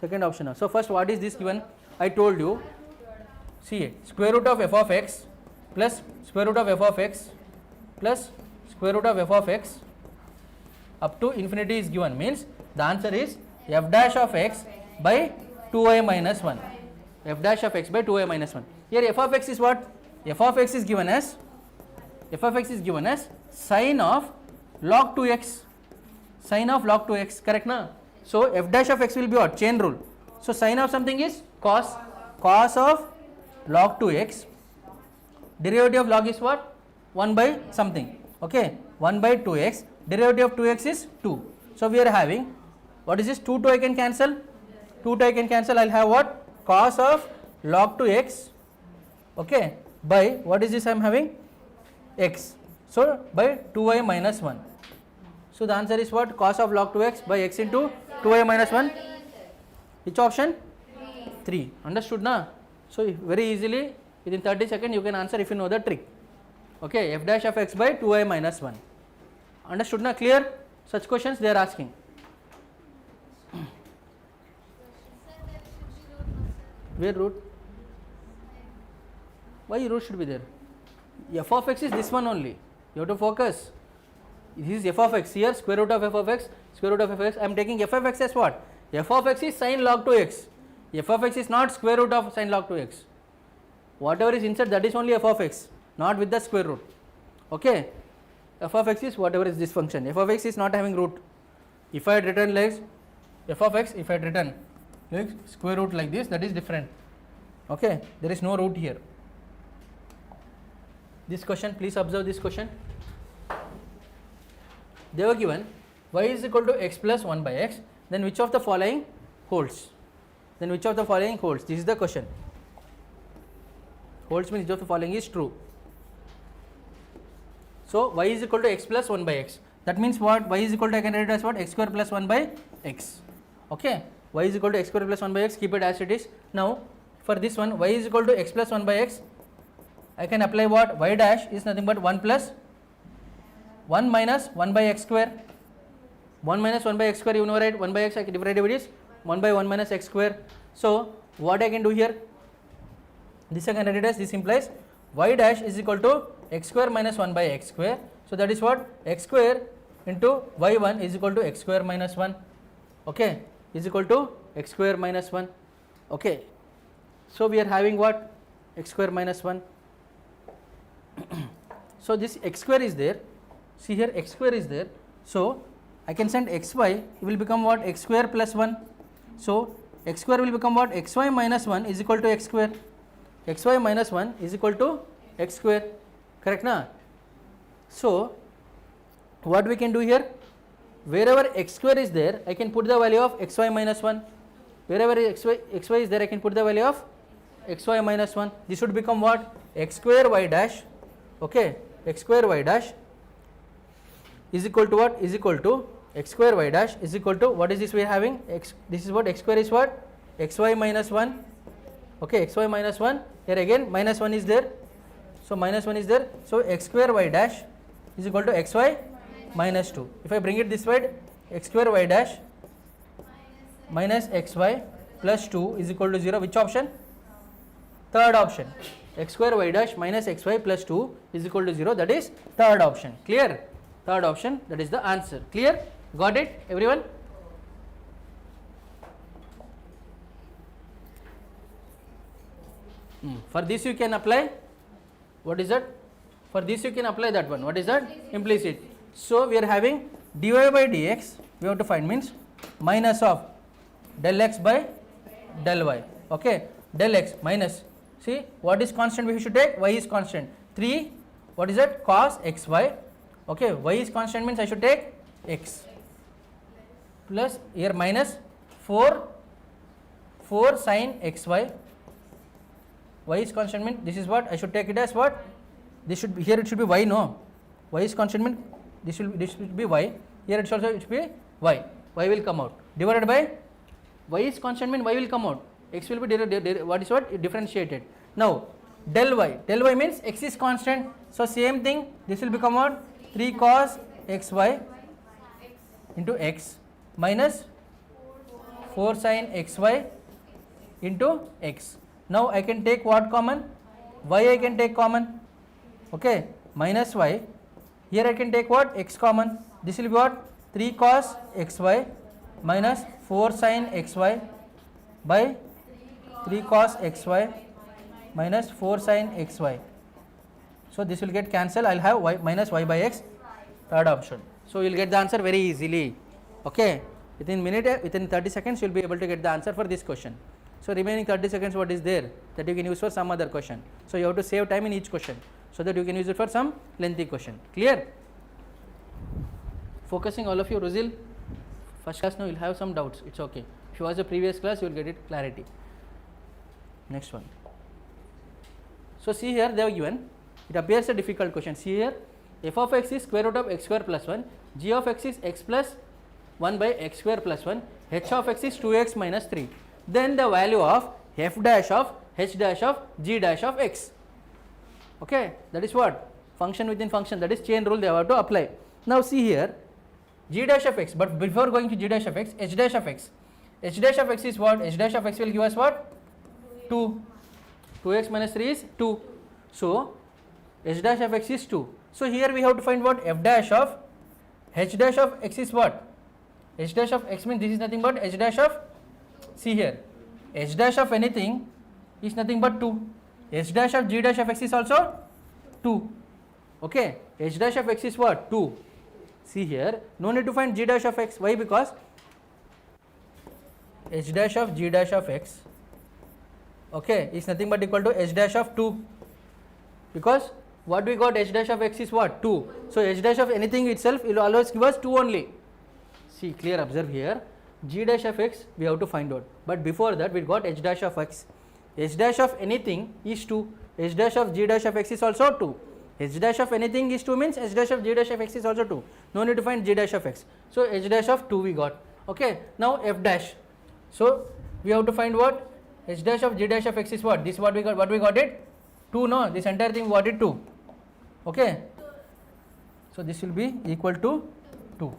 Second option. So first, what is this given? I told you, see, square root of f of x plus square root of f of x plus square root of f of x up to infinity is given, means the answer is f dash of x by 2y minus 1. F dash of x by 2y minus 1. Here f of x is what? F of x is given as sine of log 2x. Sine of log 2x, correct na? So f dash of x will be what? Chain rule. So sine of something is cos of log 2x. Derivative of log is what? 1 by something. Okay, 1 by 2x. Derivative of 2x is 2. So we are having, what is this? 2 I can cancel. 2 I can cancel. I will have what? Cos of log 2x. Okay, by what is this I am having? X. So by 2y minus 1. So the answer is what? Cos of log 2x by x into 2y minus 1. Which option? 3. Understood na? So very easily within 30 seconds you can answer if you know the trick. Okay, f dash of x by 2y minus 1. Understood na? Clear? Such questions they are asking. Where root? Why root should be there? F of x is this one only. You have to focus. This is f of x. Here square root of f of x, square root of f of x. I am taking f of x as what? F of x is sin log 2x. F of x is not square root of sin log 2x. Whatever is inside, that is only f of x, not with the square root. Okay. F of x is whatever is this function. F of x is not having root. If I had written like f of x, if I had written like square root like this, that is different. Okay. There is no root here. This question, please observe this question. They were given y is equal to x plus 1 by x, then which of the following holds? Then which of the following holds? This is the question. Holds means which of the following is true. So y is equal to x plus 1 by x. That means what? Y is equal to, I can write it as what? X square plus 1 by x. Okay. Y is equal to x square plus 1 by x. Keep it as it is. Now for this one, y is equal to x plus 1 by x. I can apply what? Y dash is nothing but 1 plus 1 minus 1 by x square. 1 minus 1 by x square, you know, right? 1 by x, I can divide it is 1 by 1 minus x square. So what I can do here? This I can write it as, this implies y dash is equal to x square minus 1 by x square. So that is what? X square into y1 is equal to x square minus 1. Okay, is equal to x square minus 1. Okay. So we are having what? X square minus 1. So this x square is there. See here, x square is there. So I can send xy, it will become what? X square plus 1. So x square will become what? Xy minus 1 is equal to x square. Xy minus 1 is equal to x square. Correct na? So what we can do here? Wherever x square is there, I can put the value of xy minus 1. Wherever xy is there, I can put the value of xy minus 1. This should become what? X square y dash. Okay, x square y dash is equal to what? Is equal to x square y dash is equal to, what is this we are having? X, this is what? X square is what? Xy minus 1. Okay, xy minus 1. Here again minus 1 is there. So minus 1 is there. So x square y dash is equal to xy minus 2. If I bring it this way, x square y dash minus xy plus 2 is equal to 0. Which option? Third option. X square y dash minus xy plus 2 is equal to 0. That is third option. Clear? Third option, that is the answer. Clear? Got it, everyone? For this you can apply, what is that? For this you can apply that one. What is that? Implicit. So we are having dy by dx, we have to find, means minus of del x by del y. Okay, del x minus, see what is constant we should take? Y is constant. 3, what is that? Cos xy. Okay, y is constant means I should take x plus here minus 4 sin xy. Y is constant means this is what I should take it as what? This should be, here it should be y, no? Y is constant means this should be y. Here it should be y. Y will come out. Divided by y is constant means y will come out, x will be differentiated. Now del y means x is constant, so same thing, this will become what, 3 cos xy into x minus 4 sin xy into x. Now I can take what common, y I can take common, okay, minus y, here I can take what, x common, this will be what, 3 cos xy minus 4 sin xy by 3 cos xy minus 4 sin xy. So this will get cancelled, I will have y minus y by x, third option. So you will get the answer very easily, okay. Within 30 seconds you will be able to get the answer for this question. So remaining 30 seconds what is there, that you can use for some other question. So you have to save time in each question, so that you can use it for some lengthy question. Clear? Focusing all of you, Ruzil, first class now you will have some doubts, it's okay. If you watch the previous class you will get it clarity. Next one. So see here they have given, it appears a difficult question. See here, f of x is square root of x square plus 1, g of x is x plus 1 by x square plus 1, h of x is 2x minus 3. Then the value of f dash of h dash of g dash of x. Okay, that is what? Function within function, that is chain rule they have to apply. Now see here, g dash of x, but before going to g dash of x, h dash of x. H dash of x is what? H dash of x will give us what? 2. 2x minus 3 is 2. So h dash of x is 2. So here we have to find what? F dash of h dash of x is what? H dash of x means this is nothing but h dash of, see here, h dash of anything is nothing but 2. H dash of g dash of x is also 2. Okay, h dash of x is what? 2. See here, no need to find g dash of x. Why? Because h dash of g dash of x, okay, is nothing but equal to h dash of 2. Because what we got, h dash of x is what? 2. So h dash of anything itself will always give us 2 only. See, clear, observe here, g dash of x we have to find out, but before that we got h dash of x. H dash of anything is 2, h dash of g dash of x is also 2. H dash of anything is 2 means h dash of g dash of x is also 2. No need to find g dash of x. So h dash of 2 we got. Okay, now f dash. So we have to find what? H dash of g dash of x is what? This what we got? What we got it? 2. No, this entire thing we got it 2. Okay, so this will be equal to 2.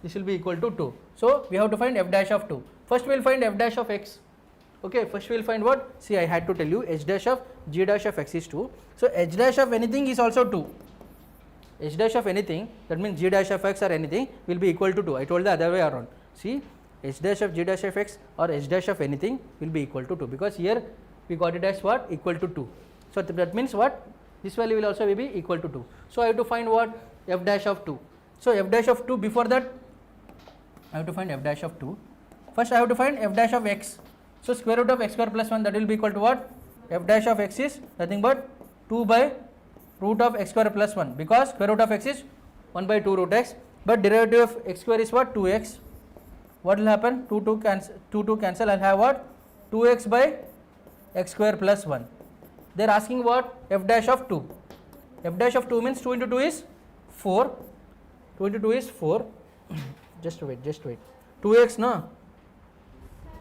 This will be equal to 2. So we have to find f dash of 2. First we will find f dash of x. Okay, first we will find what? See, I had to tell you h dash of g dash of x is 2. So h dash of anything is also 2. H dash of anything, that means g dash of x or anything will be equal to 2. I told the other way around. See, h dash of g dash of x or h dash of anything will be equal to 2, because here we got it as what? Equal to 2. So that means what? This value will also be equal to 2. So I have to find what? F dash of 2. So f dash of 2, before that I have to find f dash of 2. First I have to find f dash of x. So square root of x square plus 1, that will be equal to what? F dash of x is nothing but 2 by root of x square plus 1, because square root of x is 1 by 2 root x, but derivative of x square is what? 2x. What will happen? 2 cancel, I will have what? 2x by x square plus 1. They are asking what? F dash of 2. F dash of 2 means 2 into 2 is 4. 2 into 2 is 4. Just wait. 2x no?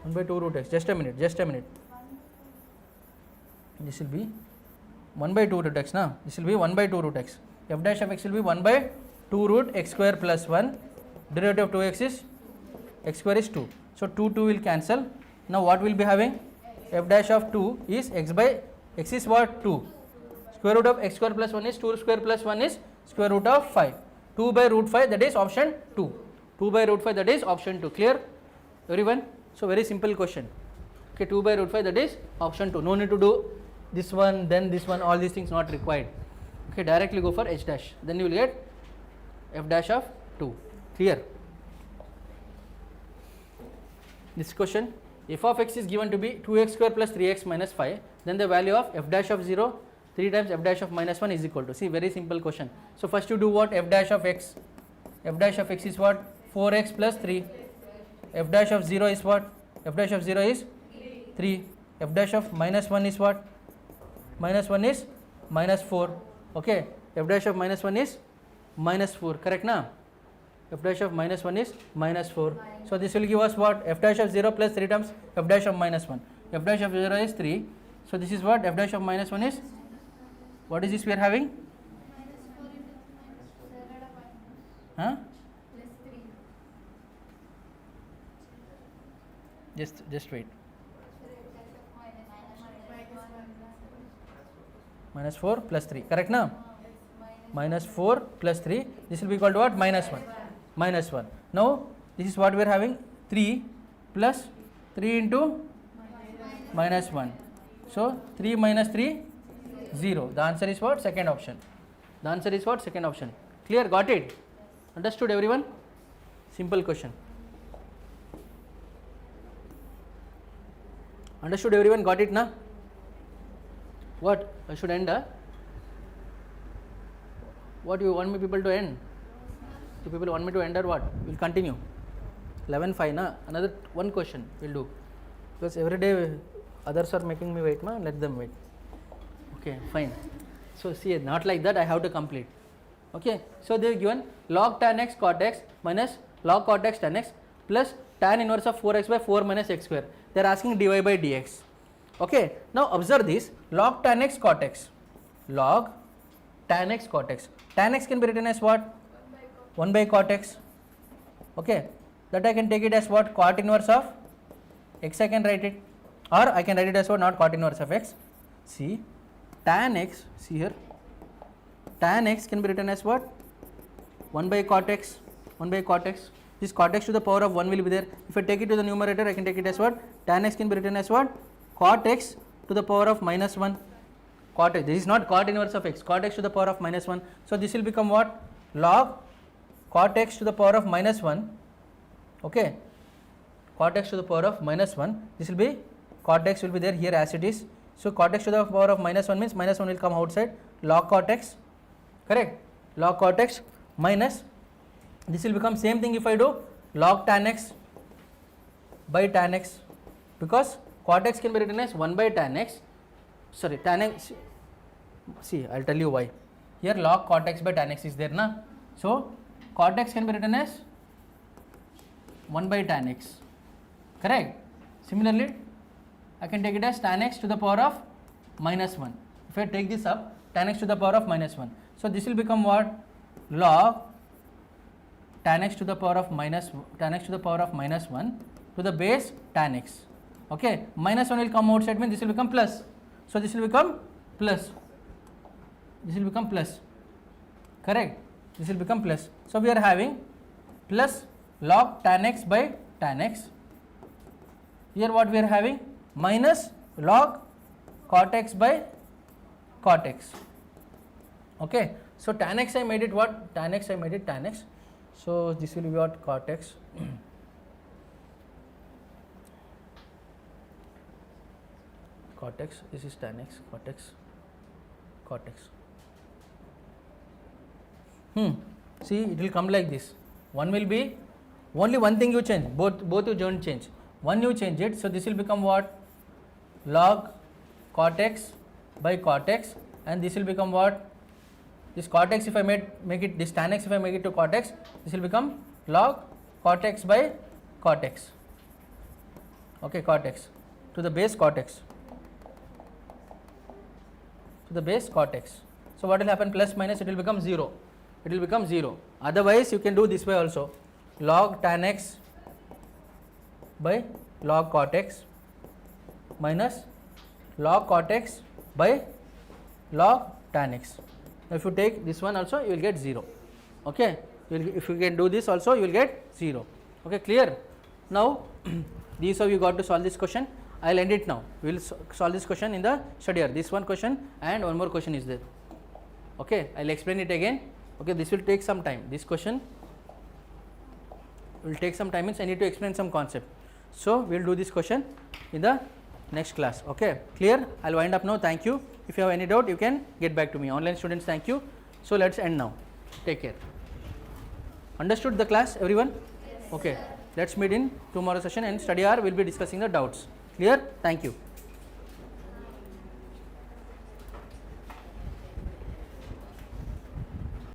1 by 2 root x. Just a minute. This will be 1 by 2 root x no? This will be 1 by 2 root x. F dash of x will be 1 by 2 root x square plus 1. Derivative of 2x is x square is 2. So 2 will cancel. Now what we will be having? F dash of 2 is x by x is what? 2. Square root of x square plus 1 is 2 square plus 1 is square root of 5. 2 by root 5, that is option 2. 2 by root 5, that is option 2. Clear everyone? So very simple question. Okay, 2 by root 5, that is option 2. No need to do this one, then this one, all these things not required. Okay, directly go for h dash, then you will get f dash of 2. Clear? This question, f of x is given to be 2x square plus 3x minus 5, then the value of f dash of 0 3 times f dash of minus 1 is equal to, see, very simple question. So first you do what? F dash of x. F dash of x is what? 4x plus 3. F dash of 0 is what? F dash of 0 is 3. F dash of minus 1 is what? Minus 1 is minus 4. Okay, f dash of minus 1 is minus 4. Correct na? f dash of minus 1 is minus 4. So this will give us what? F dash of 0 plus 3 times f dash of minus 1. F dash of 0 is 3. So this is what? F dash of minus 1 is, what is this we are having? Huh? Just wait. Minus 4 plus 3, correct now? Minus 4 plus 3, this will be equal to what? Minus 1. Minus 1. Now this is what we are having, 3 plus 3 into minus 1. So 3 minus 3, 0. The answer is what? Second option. The answer is what? Second option. Clear? Got it? Understood everyone? Simple question. Understood everyone? Got it na? What? I should end, huh? What you want me people to end? Do people want me to end or what? We'll continue. 11:05 na? Another one question we'll do. Because every day others are making me wait, na? Let them wait. Okay, fine. So see, not like that, I have to complete. Okay, so they have given log tan x cot x minus log cot x tan x plus tan inverse of 4x by 4 minus x square. They are asking dy by dx. Okay, now observe this, log tan x cot x, log tan x cot x. Tan x can be written as what? 1 by cot x. Okay, that I can take it as what? Cot inverse of x I can write it, or I can write it as what? Not cot inverse of x. See, tan x, see here, tan x can be written as what? 1 by cot x, 1 by cot x. This cot x to the power of 1 will be there. If I take it to the numerator, I can take it as what? Tan x can be written as what? Cot x to the power of minus 1. Cot x, this is not cot inverse of x, cot x to the power of minus 1. So this will become what? Log cot x to the power of minus 1. Okay, cot x to the power of minus 1. This will be, cot x will be there here as it is. So cot x to the power of minus 1 means minus 1 will come outside. Log cot x, correct? Log cot x minus, this will become same thing if I do log tan x by tan x, because cot x can be written as 1 by tan x, sorry, tan x, see, I will tell you why. Here log cot x by tan x is there na, so cot x can be written as 1 by tan x, correct? Similarly, I can take it as tan x to the power of minus 1. If I take this up, tan x to the power of minus 1. So this will become what? Log tan x to the power of minus, tan x to the power of minus 1 to the base tan x. Okay, minus 1 will come outside, means this will become plus. So this will become plus. This will become plus. Correct? This will become plus. So we are having plus log tan x by tan x. Here what we are having? Minus log cot x by cot x. Okay. So tan x I made it what? Tan x I made it tan x. So this will be what? Cot x. Cot x, this is tan x, cot x, cot x. See, it will come like this. One will be, only one thing you change, both you don't change. One you change it, so this will become what? Log cot x by cot x, and this will become what? This cot x if I make it, this tan x if I make it to cot x, this will become log cot x by cot x. Okay, cot x to the base cot x. To the base cot x. So what will happen? Plus minus, it will become 0. It will become 0. Otherwise, you can do this way also. Log tan x by log cot x minus log cot x by log tan x. Now if you take this one also, you will get 0. Okay. If you can do this also, you will get 0. Okay, clear? Now, these how you got to solve this question. I will end it now. We will solve this question in the study hour. This one question and one more question is there. Okay, I will explain it again. Okay, this will take some time. This question will take some time, means I need to explain some concept. So we will do this question in the next class. Okay, clear? I will wind up now. Thank you. If you have any doubt, you can get back to me. Online students, thank you. So let's end now. Take care. Understood the class, everyone? Yes, okay. sir. Let's meet in tomorrow session, and study hour. We will be discussing the doubts. Clear? Thank you.